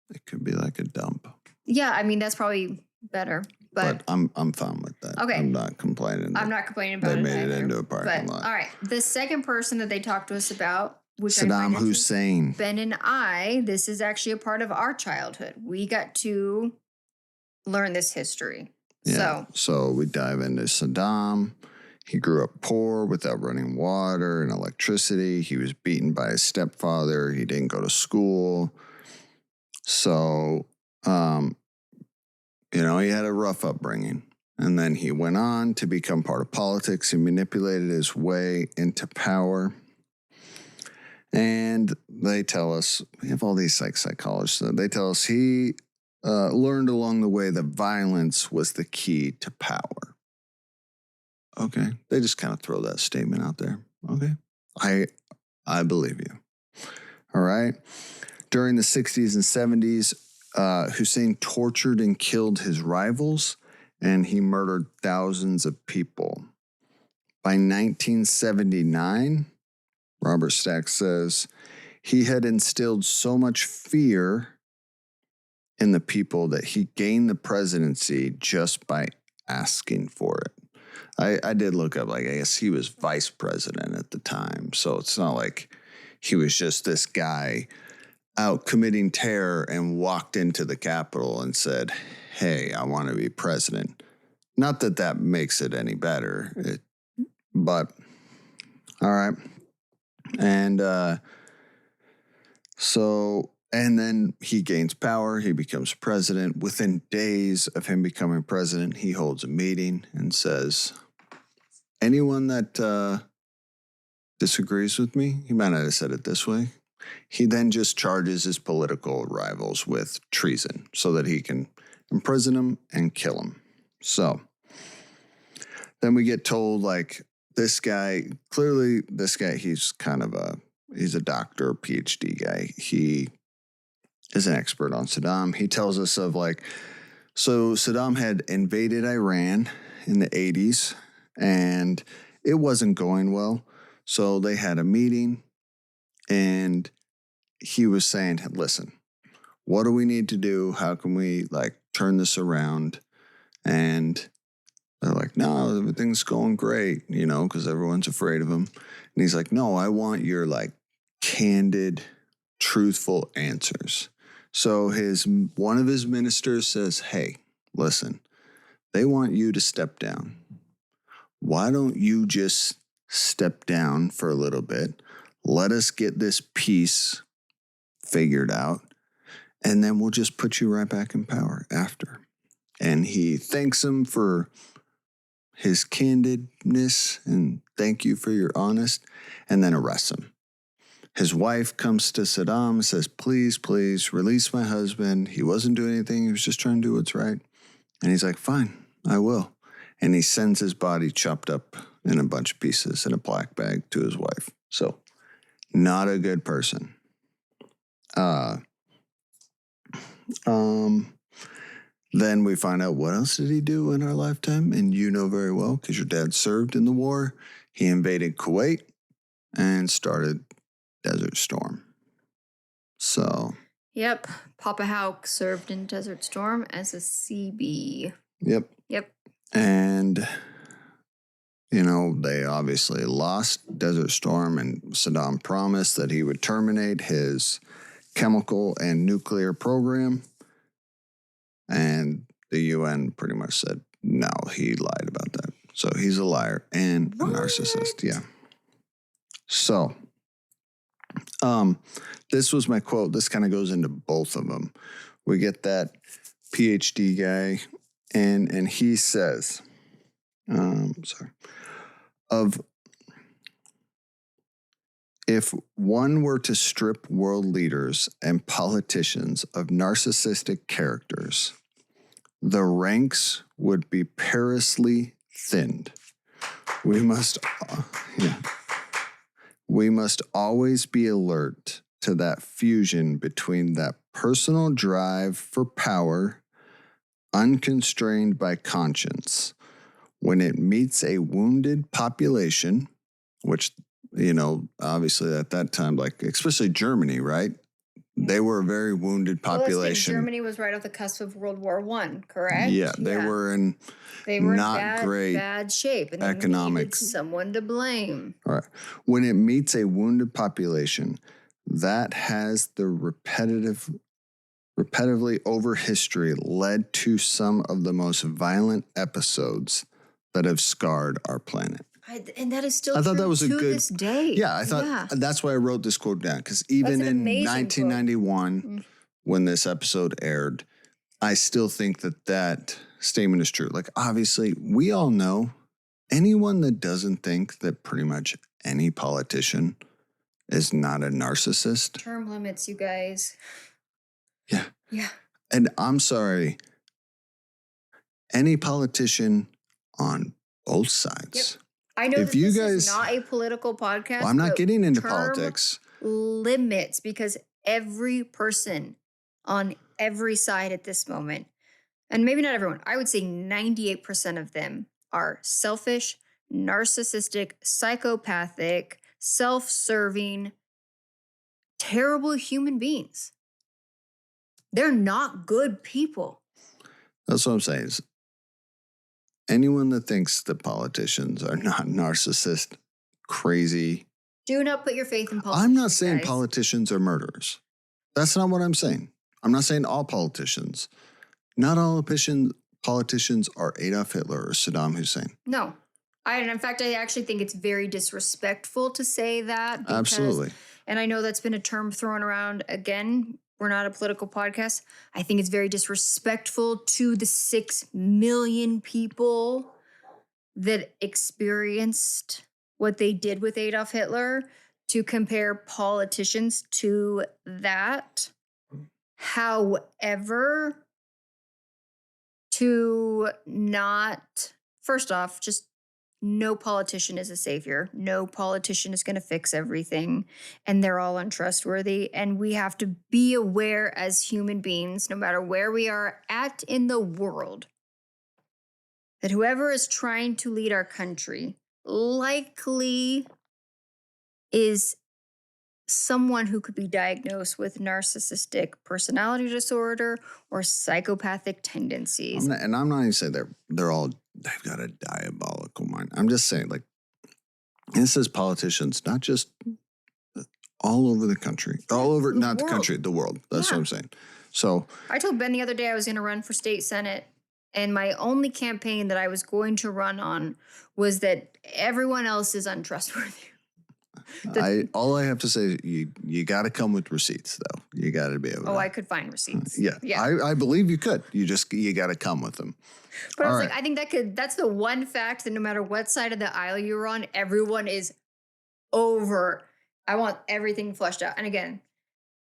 It could be like a dump. Yeah, I mean, that's probably better. But I'm fine with that. Okay. I'm not complaining. I'm not complaining about it. They made it into a parking lot. All right. The second person that they talked to us about, which Saddam Hussein. Ben and I, this is actually a part of our childhood. We got to learn this history. Yeah. So we dive into Saddam. He grew up poor without running water and electricity. He was beaten by his stepfather. He didn't go to school. So, he had a rough upbringing. And then he went on to become part of politics. He manipulated his way into power. And they tell us, we have all these psychologists, they tell us he learned along the way that violence was the key to power. Okay. They just kind of throw that statement out there. Okay. I believe you. All right. During the 60s and 70s, Hussein tortured and killed his rivals, and he murdered thousands of people. By 1979, Robert Stack says, he had instilled so much fear in the people that he gained the presidency just by asking for it. I did look up, like, I guess he was vice president at the time. So it's not like he was just this guy out committing terror and walked into the Capitol and said, hey, I want to be president. Not that that makes it any better, but all right. And and then he gains power. He becomes president. Within days of him becoming president, he holds a meeting and says, anyone that disagrees with me, he might not have said it this way. He then just charges his political rivals with treason so that he can imprison them and kill them. So then we get told, like, this guy, he's kind of he's a doctor, PhD guy. He is an expert on Saddam. He tells us of, like, so Saddam had invaded Iran in the 80s and it wasn't going well. So they had a meeting and he was saying, listen, what do we need to do? How can we like turn this around? And they're like, no, everything's going great, you know, because everyone's afraid of him. And he's like, no, I want your like candid, truthful answers. So one of his ministers says, hey, listen, they want you to step down. Why don't you just step down for a little bit? Let us get this piece figured out, and then we'll just put you right back in power after. And he thanks him for his candidness and thank you for your honest, and then arrests him. His wife comes to Saddam and says, please, please release my husband. He wasn't doing anything. He was just trying to do what's right. And he's like, fine, I will. And he sends his body chopped up in a bunch of pieces in a black bag to his wife. So not a good person. Then we find out what else did he do in our lifetime. And you know very well, because your dad served in the war. He invaded Kuwait and started Desert Storm. So. Yep. Papa Hauk served in Desert Storm as a CB. Yep. And, you know, they obviously lost Desert Storm, and Saddam promised that he would terminate his chemical and nuclear program. And the UN pretty much said, no, he lied about that. So he's a liar and a narcissist. Yeah. So, this was my quote. This kind of goes into both of them. We get that PhD guy, and he says, if one were to strip world leaders and politicians of narcissistic characters, the ranks would be perilously thinned. We must always be alert to that fusion between that personal drive for power, unconstrained by conscience, when it meets a wounded population, which, you know, obviously at that time, like especially Germany, right? They were a very wounded population. Well, Germany was right off the cusp of World War I, correct? Yeah, they were in bad shape, and economic. They needed someone to blame. All right. When it meets a wounded population, that has the repetitively over history led to some of the most violent episodes that have scarred our planet. And that is still I thought true that was to this day. Yeah, I thought that's why I wrote this quote down, because even in 1991, when this episode aired, I still think that statement is true. Like, obviously, we all know anyone that doesn't think that pretty much any politician is not a narcissist. Term limits, you guys. Yeah. Yeah. And I'm sorry, any politician on both sides. Yep. I know if that you this guys, is not a political podcast. Well, I'm not getting into politics. Limits, because every person on every side at this moment, and maybe not everyone, I would say 98% of them are selfish, narcissistic, psychopathic, self-serving, terrible human beings. They're not good people. That's what I'm saying. Is anyone that thinks that politicians are not narcissist, crazy. Do not put your faith in politicians. I'm not saying guys. Politicians are murderers. That's not what I'm saying. I'm not saying all politicians. Not all politicians are Adolf Hitler or Saddam Hussein. No. In fact, I actually think it's very disrespectful to say that. Because, absolutely. And I know that's been a term thrown around again. We're not a political podcast. I think it's very disrespectful to the 6 million people that experienced what they did with Adolf Hitler to compare politicians to that. However, first off, just no politician is a savior. No politician is going to fix everything, and they're all untrustworthy. And we have to be aware as human beings, no matter where we are at in the world, that whoever is trying to lead our country likely is someone who could be diagnosed with narcissistic personality disorder or psychopathic tendencies. I'm not even saying they've got a diabolical mind. I'm just saying, like, this is politicians, not just all over the country, all over, not the country, the world. That's what I'm saying. So I told Ben the other day I was going to run for state senate, and my only campaign that I was going to run on was that everyone else is untrustworthy. All I have to say is you got to come with receipts, though. You got to be able to. Oh, I could find receipts. Yeah. I believe you could. You got to come with them. But I was like, I think that's the one fact that no matter what side of the aisle you're on, everyone is over. I want everything flushed out. And again,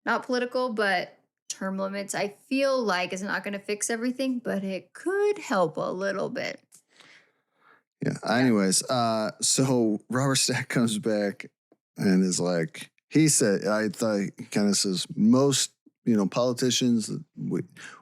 not political, but term limits, I feel like is not going to fix everything, but it could help a little bit. Yeah. Anyways, so Robert Stack comes back and is like, he said, I thought he kind of says, most, politicians,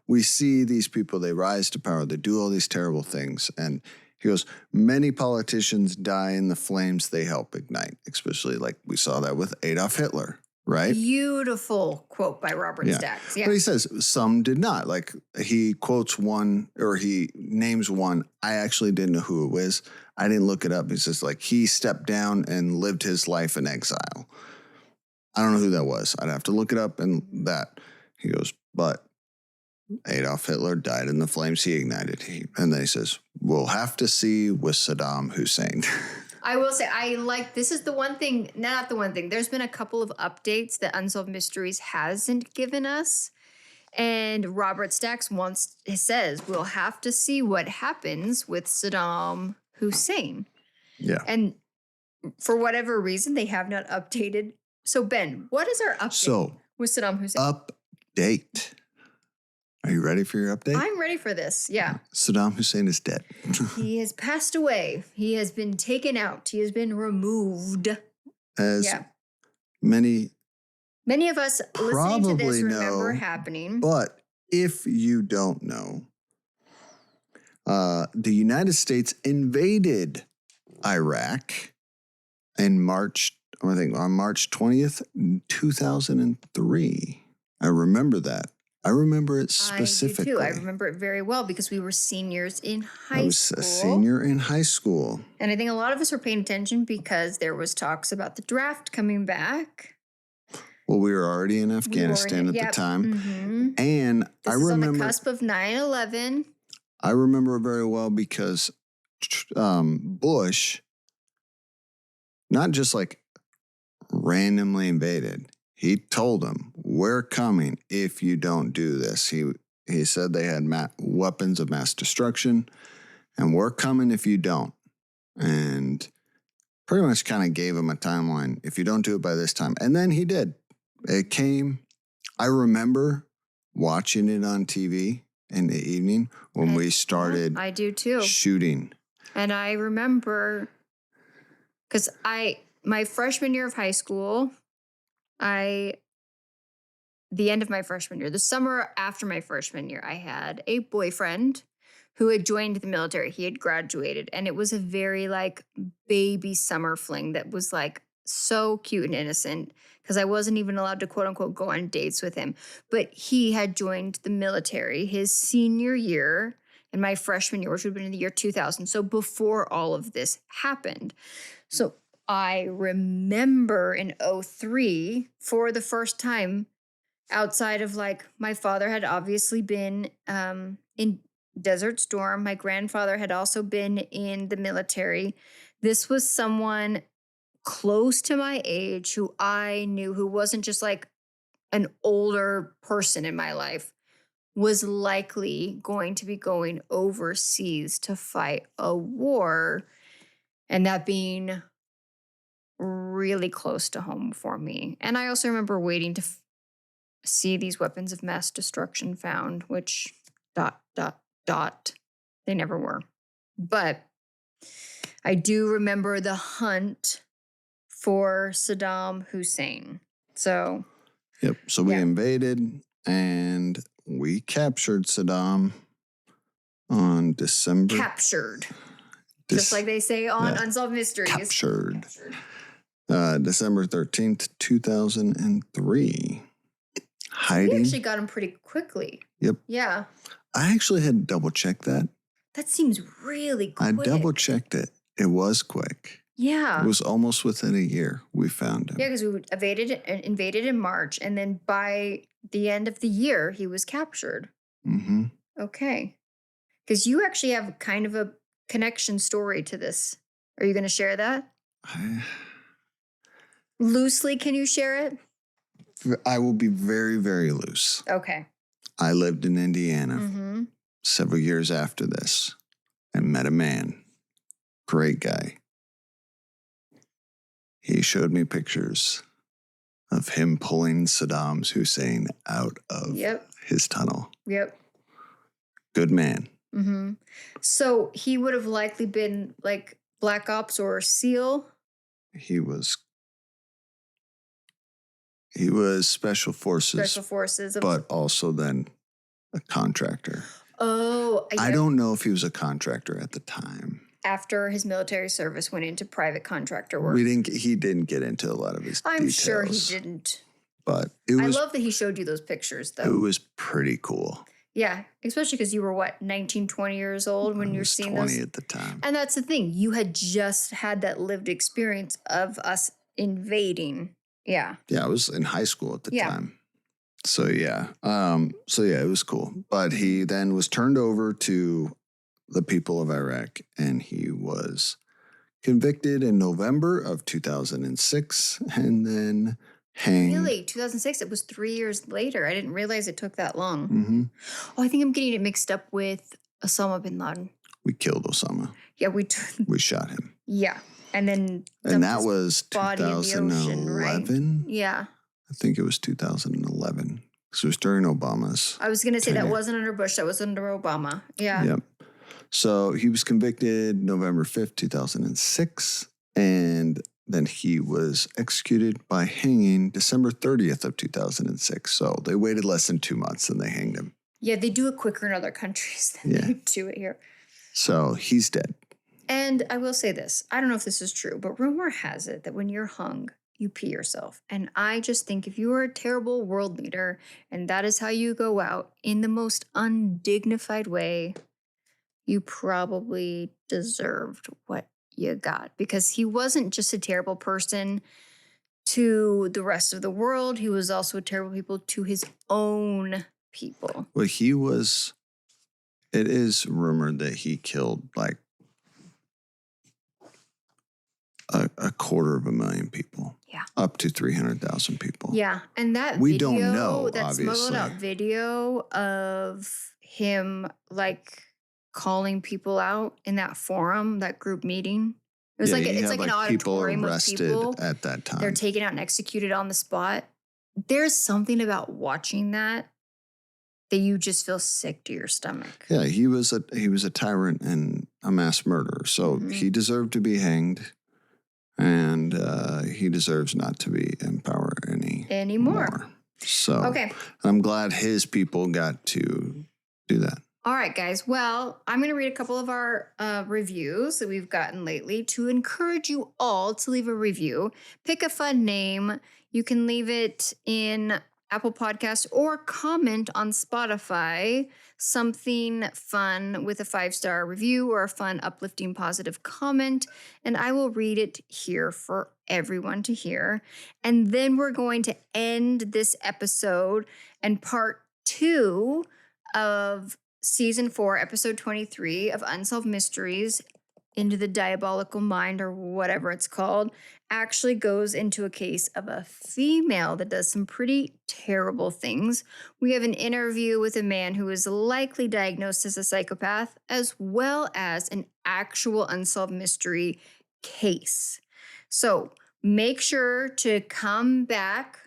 we see these people, they rise to power, they do all these terrible things. And he goes, many politicians die in the flames they help ignite, especially like we saw that with Adolf Hitler, right? Beautiful quote by Robert Stack. Yeah. But he says some did not. Like he quotes one, or he names one. I actually didn't know who it was. I didn't look it up. He says like he stepped down and lived his life in exile. I don't know who that was. I'd have to look it up. And that he goes, but Adolf Hitler died in the flames he ignited. And then he says, we'll have to see with Saddam Hussein. I will say, this is the one thing, not the one thing. There's been a couple of updates that Unsolved Mysteries hasn't given us. And Robert Stacks says, we'll have to see what happens with Saddam Hussein. Yeah. And for whatever reason, they have not updated. So, Ben, what is our update with Saddam Hussein? Update. Are you ready for your update? I'm ready for this, yeah. Saddam Hussein is dead. He has passed away. He has been taken out. He has been removed. As many of us listening to this remember happening. But if you don't know, the United States invaded Iraq in March 20th, 2003. I remember that. I remember it specifically. I do too. I remember it very well because we were seniors in high school. I was a senior in high school. And I think a lot of us were paying attention because there was talks about the draft coming back. Well, we were already in Afghanistan at the time. Mm-hmm. And this is on the cusp of 9/11. I remember very well because Bush not just like randomly invaded. He told them, we're coming if you don't do this. He said they had weapons of mass destruction, and we're coming if you don't. And pretty much kind of gave him a timeline. If you don't do it by this time. And then he did. It came. I remember watching it on TV in the evening when we started I do too. Shooting. And I remember, because my freshman year of high school, the end of my freshman year, the summer after my freshman year, I had a boyfriend who had joined the military. He had graduated, and it was a very baby summer fling that was so cute and innocent because I wasn't even allowed to quote unquote go on dates with him. But he had joined the military his senior year and my freshman year, which would have been in the year 2000. So before all of this happened. So I remember in 2003, for the first time, outside of my father had obviously been in Desert Storm. My grandfather had also been in the military. This was someone close to my age who I knew, who wasn't just an older person in my life, was likely going to be going overseas to fight a war. And that being really close to home for me. And I also remember waiting to see these weapons of mass destruction found, which ... they never were. But I do remember the hunt for Saddam Hussein. So yep. So we invaded and we captured Saddam on December. Captured. Just like they say on Unsolved Mysteries. Captured. December 13th, 2003. Hiding. You actually got him pretty quickly. Yep. Yeah. I actually had to double check that. That seems really quick. I double checked it. It was quick. Yeah. It was almost within a year we found him. Yeah, because we invaded in March, and then by the end of the year, he was captured. Mm-hmm. Okay. Because you actually have kind of a connection story to this. Are you going to share that? Loosely, can you share it? I will be very, very loose. Okay. I lived in Indiana several years after this and met a man. Great guy. He showed me pictures of him pulling Saddam Hussein out of his tunnel. Yep. Good man. Mm-hmm. So he would have likely been like Black Ops or SEAL? He was Special Forces. Special Forces. But also then a contractor. Oh. I don't know if he was a contractor at the time. After his military service went into private contractor work. He didn't get into a lot of his details. I'm sure he didn't. But I love that he showed you those pictures, though. It was pretty cool. Yeah, especially because you were, 19, 20 years old when you're seeing those? 20 at the time. And that's the thing. You had just had that lived experience of us invading. Yeah. Yeah, I was in high school at the time. So, yeah. It was cool. But he then was turned over to the people of Iraq, and he was convicted in November of 2006 and then hanged. Really? 2006? It was 3 years later. I didn't realize it took that long. Mm-hmm. Oh, I think I'm getting it mixed up with Osama bin Laden. We killed Osama. Yeah, we shot him. Yeah. And then that was 2011. Right? Yeah. I think it was 2011. Because it was during Obama's. I was going to say that wasn't under Bush. That was under Obama. Yeah. Yep. So he was convicted November 5th, 2006. And then he was executed by hanging December 30th of 2006. So they waited less than 2 months and they hanged him. Yeah, they do it quicker in other countries than they do it here. So he's dead. And I will say this. I don't know if this is true, but rumor has it that when you're hung, you pee yourself. And I just think if you are a terrible world leader and that is how you go out in the most undignified way, you probably deserved what you got. Because he wasn't just a terrible person to the rest of the world. He was also a terrible people to his own people. Well, it is rumored that he killed like a 250,000 people. Yeah. Up to 300,000 people. Yeah. And that we don't know, that obviously. smuggled out video of him like calling people out in that forum, that group meeting. It was it's like an auditorium people of people at that time. They're taken out and executed on the spot. There's something about watching that you just feel sick to your stomach. Yeah, he was a tyrant and a mass murderer. So he deserved to be hanged. And he deserves not to be in power anymore. So I'm glad his people got to do that. All right, guys. Well, I'm going to read a couple of our reviews that we've gotten lately to encourage you all to leave a review. Pick a fun name. You can leave it in Apple Podcasts or comment on Spotify. Something fun with a 5-star review or a fun, uplifting, positive comment. And I will read it here for everyone to hear. And then we're going to end this episode and part 2 of Season 4, Episode 23 of Unsolved Mysteries, Into the Diabolical Mind, or whatever it's called, actually goes into a case of a female that does some pretty terrible things. We have an interview with a man who is likely diagnosed as a psychopath, as well as an actual unsolved mystery case. So make sure to come back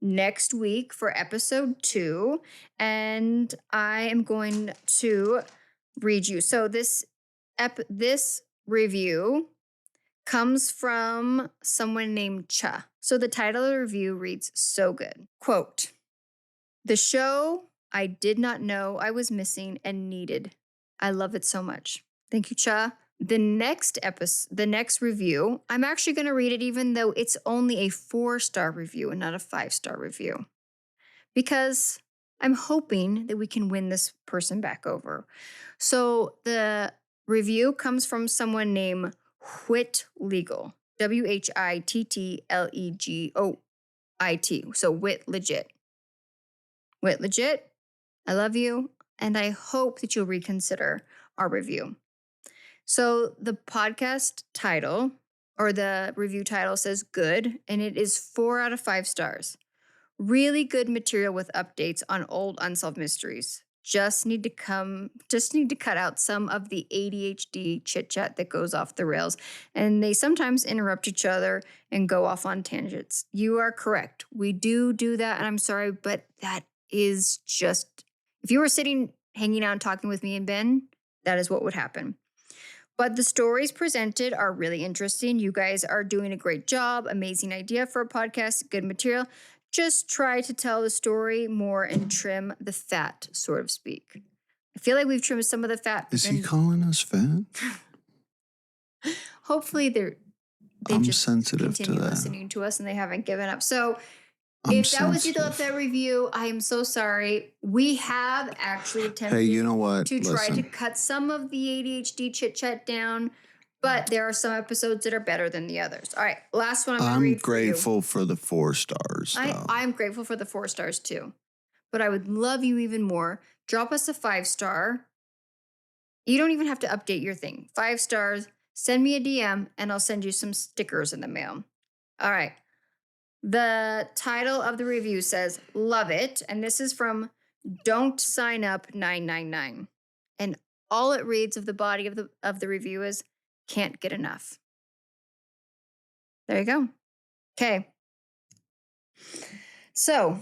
next week for episode 2, and I am going to read you. So this review comes from someone named Cha. So the title of the review reads so good. Quote, "The show I did not know I was missing and needed. I love it so much." Thank you, Cha. The next review, I'm actually going to read it even though it's only a 4-star review and not a 5-star review, because I'm hoping that we can win this person back over. So the review comes from someone named Whit Legal, WHITTLEGOIT. So Whit Legit. Whit Legit, I love you, and I hope that you'll reconsider our review. So the podcast title, or the review title, says good, and it is 4 out of 5 stars. Really good material with updates on old unsolved mysteries. Just need to cut out some of the ADHD chit chat that goes off the rails, and they sometimes interrupt each other and go off on tangents. You are correct. We do that, and I'm sorry, but that is just, if you were sitting, hanging out, and talking with me and Ben, that is what would happen. But the stories presented are really interesting. You guys are doing a great job. Amazing idea for a podcast. Good material. Just try to tell the story more and trim the fat, so to speak. I feel like we've trimmed some of the fat. Is he calling us fat? Hopefully they I'm just sensitive to continue that. listening to us and they haven't given up. So I'm if that was you that sensitive. left that review, I am so sorry. We have actually attempted Hey, you know what? to try to Listen. cut some of the ADHD chit chat down, but there are some episodes that are better than the others. All right, last one I'm going to read grateful for the 4 stars, though. I'm grateful for the 4 stars too, but I would love you even more. Drop us a 5-star. You don't even have to update your thing. 5 stars. Send me a DM and I'll send you some stickers in the mail. All right. The title of the review says, love it. And this is from Don't Sign Up 999. And all it reads of the body of the review is, can't get enough. There you go. Okay. So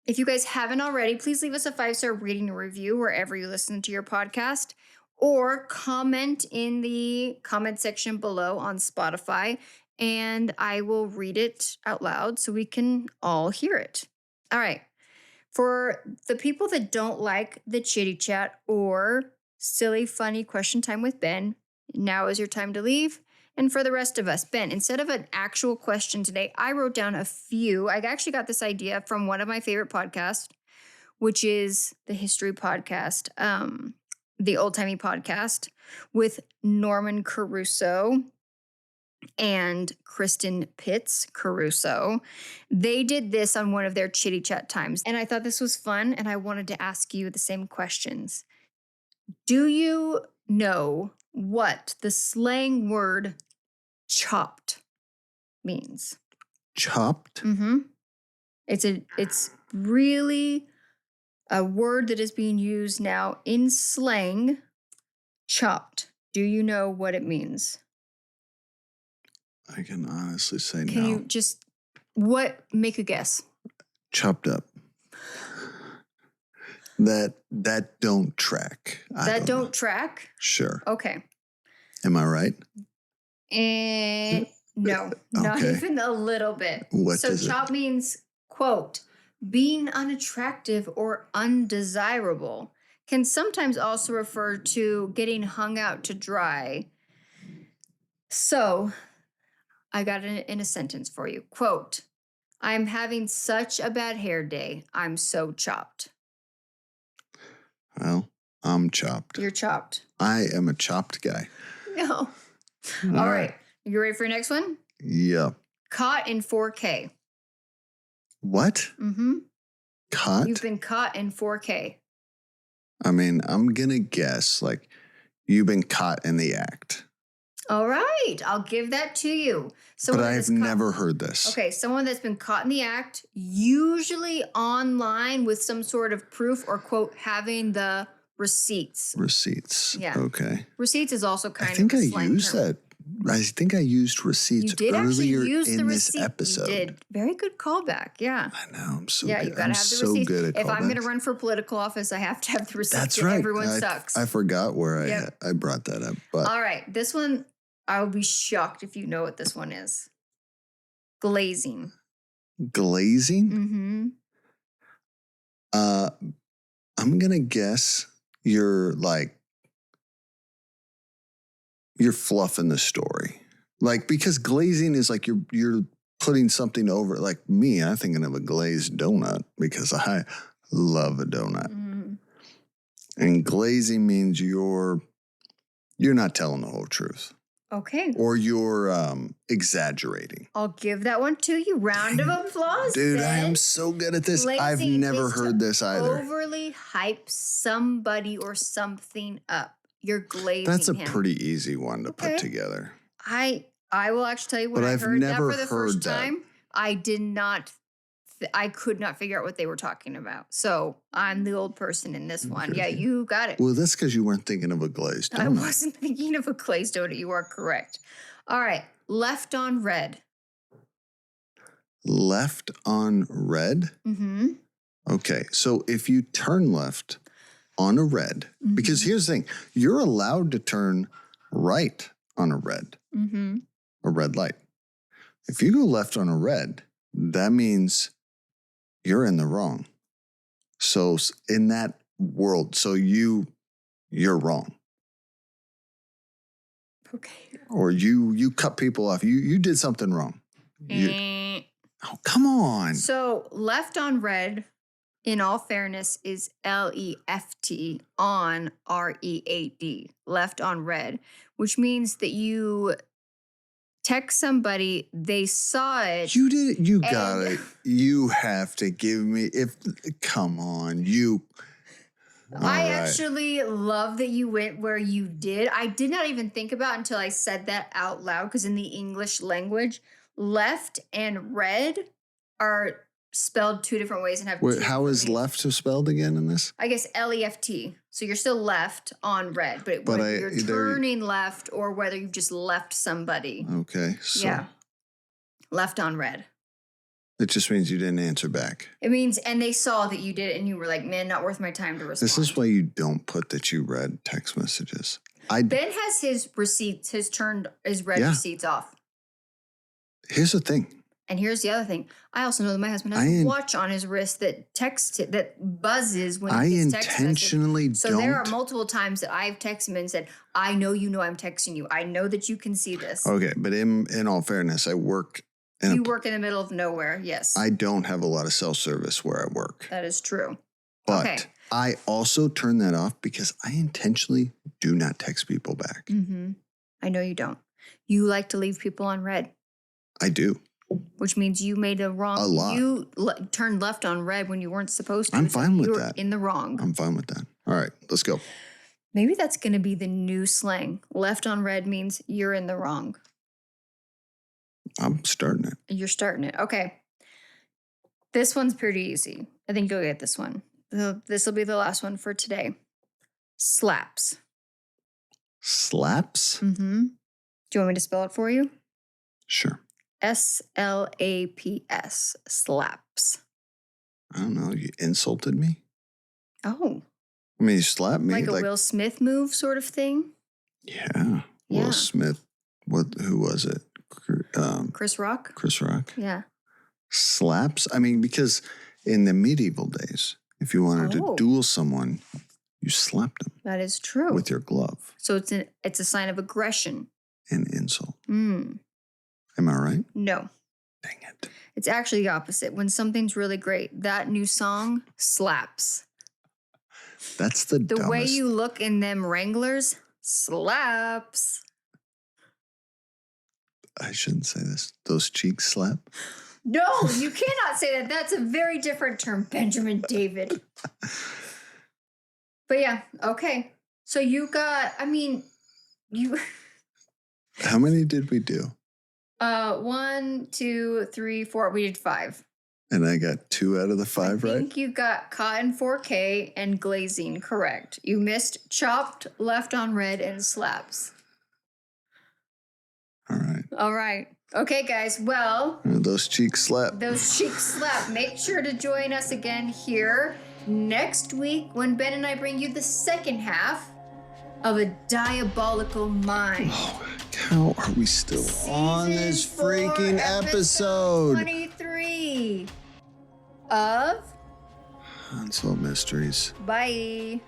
if you guys haven't already, please leave us a 5-star rating or review wherever you listen to your podcast, or comment in the comment section below on Spotify, and I will read it out loud so we can all hear it. All right. For the people that don't like the chitty chat or silly, funny question time with Ben, now is your time to leave. And for the rest of us, Ben, instead of an actual question today, I wrote down a few. I actually got this idea from one of my favorite podcasts, which is the history podcast, the Old Timey Podcast with Norman Caruso and Kristen Pitts Caruso. They did this on one of their chitty chat times, and I thought this was fun, and I wanted to ask you the same questions. Do you know what the slang word chopped means? Chopped? Mm-hmm. It's really a word that is being used now in slang. Chopped. Do you know what it means? I can honestly say no. Can you just make a guess? Chopped up. That don't track. That don't track? Sure. Okay. Am I right? No, not Okay. even a little bit. What so does chop means, quote, being unattractive or undesirable. Can sometimes also refer to getting hung out to dry. So I got it in a sentence for you. Quote, I'm having such a bad hair day. I'm so chopped. Well, I'm chopped. You're chopped. I am a chopped guy. No. All right. You ready for your next one? Yeah. Caught in 4K. What? Mm-hmm. Caught? You've been caught in 4K. I mean, I'm going to guess like you've been caught in the act. All right. I'll give that to you. But I've never heard this. Okay. Someone that's been caught in the act, usually online with some sort of proof or, quote, having the receipts. Receipts. Yeah. Okay. Receipts is also kind of I think a I slang used term. that. I think I used receipts You did actually earlier use in the this receipt. episode. You did. Very good callback. Yeah. I know. I'm so Yeah, good. you gotta I'm have the so receipts. good at If I'm going to callbacks. run for political office, I have to have the receipts. That's right. Everyone sucks. I forgot where Yep. I brought that up. But all right. This one, I'll be shocked if you know what this one is. Glazing. glazing? Mm-hmm. I'm gonna guess you're like you're fluffing the story. Like, because glazing is like you're putting something over. Like me, I'm thinking of a glazed donut because I love a donut. Mm. And glazing means you're not telling the whole truth. Okay. Or you're exaggerating. I'll give that one to you. Round of applause. Dude, Ben. I am so good at this. I've Glazing never is heard to this either. Overly hype somebody or something up. You're glazing That's a him. pretty easy one to put together. I will actually tell you when But I I've heard that never for the heard first that. time, I did not. I could not figure out what they were talking about. So I'm the old person in this one. Yeah, you got it. Well, that's because you weren't thinking of a glazed donut. I wasn't thinking of a glazed donut. You are correct. All right. Left on red. Left on red? Mm-hmm. Okay. So if you turn left on a red, because here's the thing, you're allowed to turn right on a red light. If you go left on a red, that means you're in the wrong. So in that world, so you're wrong. Okay. Or you cut people off. You did something wrong. Oh, come on. So left on red, in all fairness, is left on read. Left on red, which means that you text somebody, they saw it. You did it. You got it. You have to give me come on. I actually love that you went where you did. I did not even think about until I said that out loud, because in the English language, left and red are spelled two different ways and have Wait, two how is meanings. left spelled again in this? I guess left. So you're still left on red, but But whether you're turning left or whether you've just left somebody. Okay. So Yeah. Left on red. it just means you didn't answer back. It means, and they saw that you did it and you were like, man, not worth my time to respond. This is why you don't put that you read text messages. Ben has his receipts, his red receipts off. Here's the thing. And here's the other thing. I also know that my husband has a watch on his wrist that buzzes when he gets text intentionally message. So there are multiple times that I've texted him and said, I know you know I'm texting you. I know that you can see this. Okay, but in all fairness, I work. You work in the middle of nowhere, yes. I don't have a lot of cell service where I work. That is true. But I also turn that off because I intentionally do not text people back. Mm-hmm. I know you don't. You like to leave people on red. I do. Which means you made a lot. You turned left on red when you weren't supposed to. I'm fine with that. In the wrong. I'm fine with that. All right, let's go. Maybe that's going to be the new slang. Left on red means you're in the wrong. I'm starting it. You're starting it. Okay. This one's pretty easy. I think you'll get this one. This will be the last one for today. Slaps. Slaps? Mm-hmm. Do you want me to spell it for you? Sure. SLAPS. Slaps. I don't know. You insulted me? Oh. I mean, you slapped me. Like a Will Smith move sort of thing? Yeah. Will Smith. Who was it? Chris Rock? Chris Rock. Yeah. Slaps? I mean, because in the medieval days, if you wanted to duel someone, you slapped them. That is true. With your glove. So it's a sign of aggression. An insult. Mm. Am I right? No. Dang it. It's actually the opposite. When something's really great, that new song slaps. That's the dumbest. way you look in them Wranglers slaps. I shouldn't say this. Those cheeks slap? No, you cannot say that. That's a very different term, Benjamin David. But yeah, okay. So you got, you. How many did we do? 1, 2, 3, 4. We did 5. And I got 2 out of the 5, right? I think you got cotton 4K and glazing correct. You missed chopped, left on red, and slaps. All right. Okay, guys. Well. Those cheeks slap. Those cheeks slap. Make sure to join us again here next week when Ben and I bring you the second half of A Diabolical Mind. Oh, how are we still on this freaking episode? 23 of Unsolved Mysteries. Bye.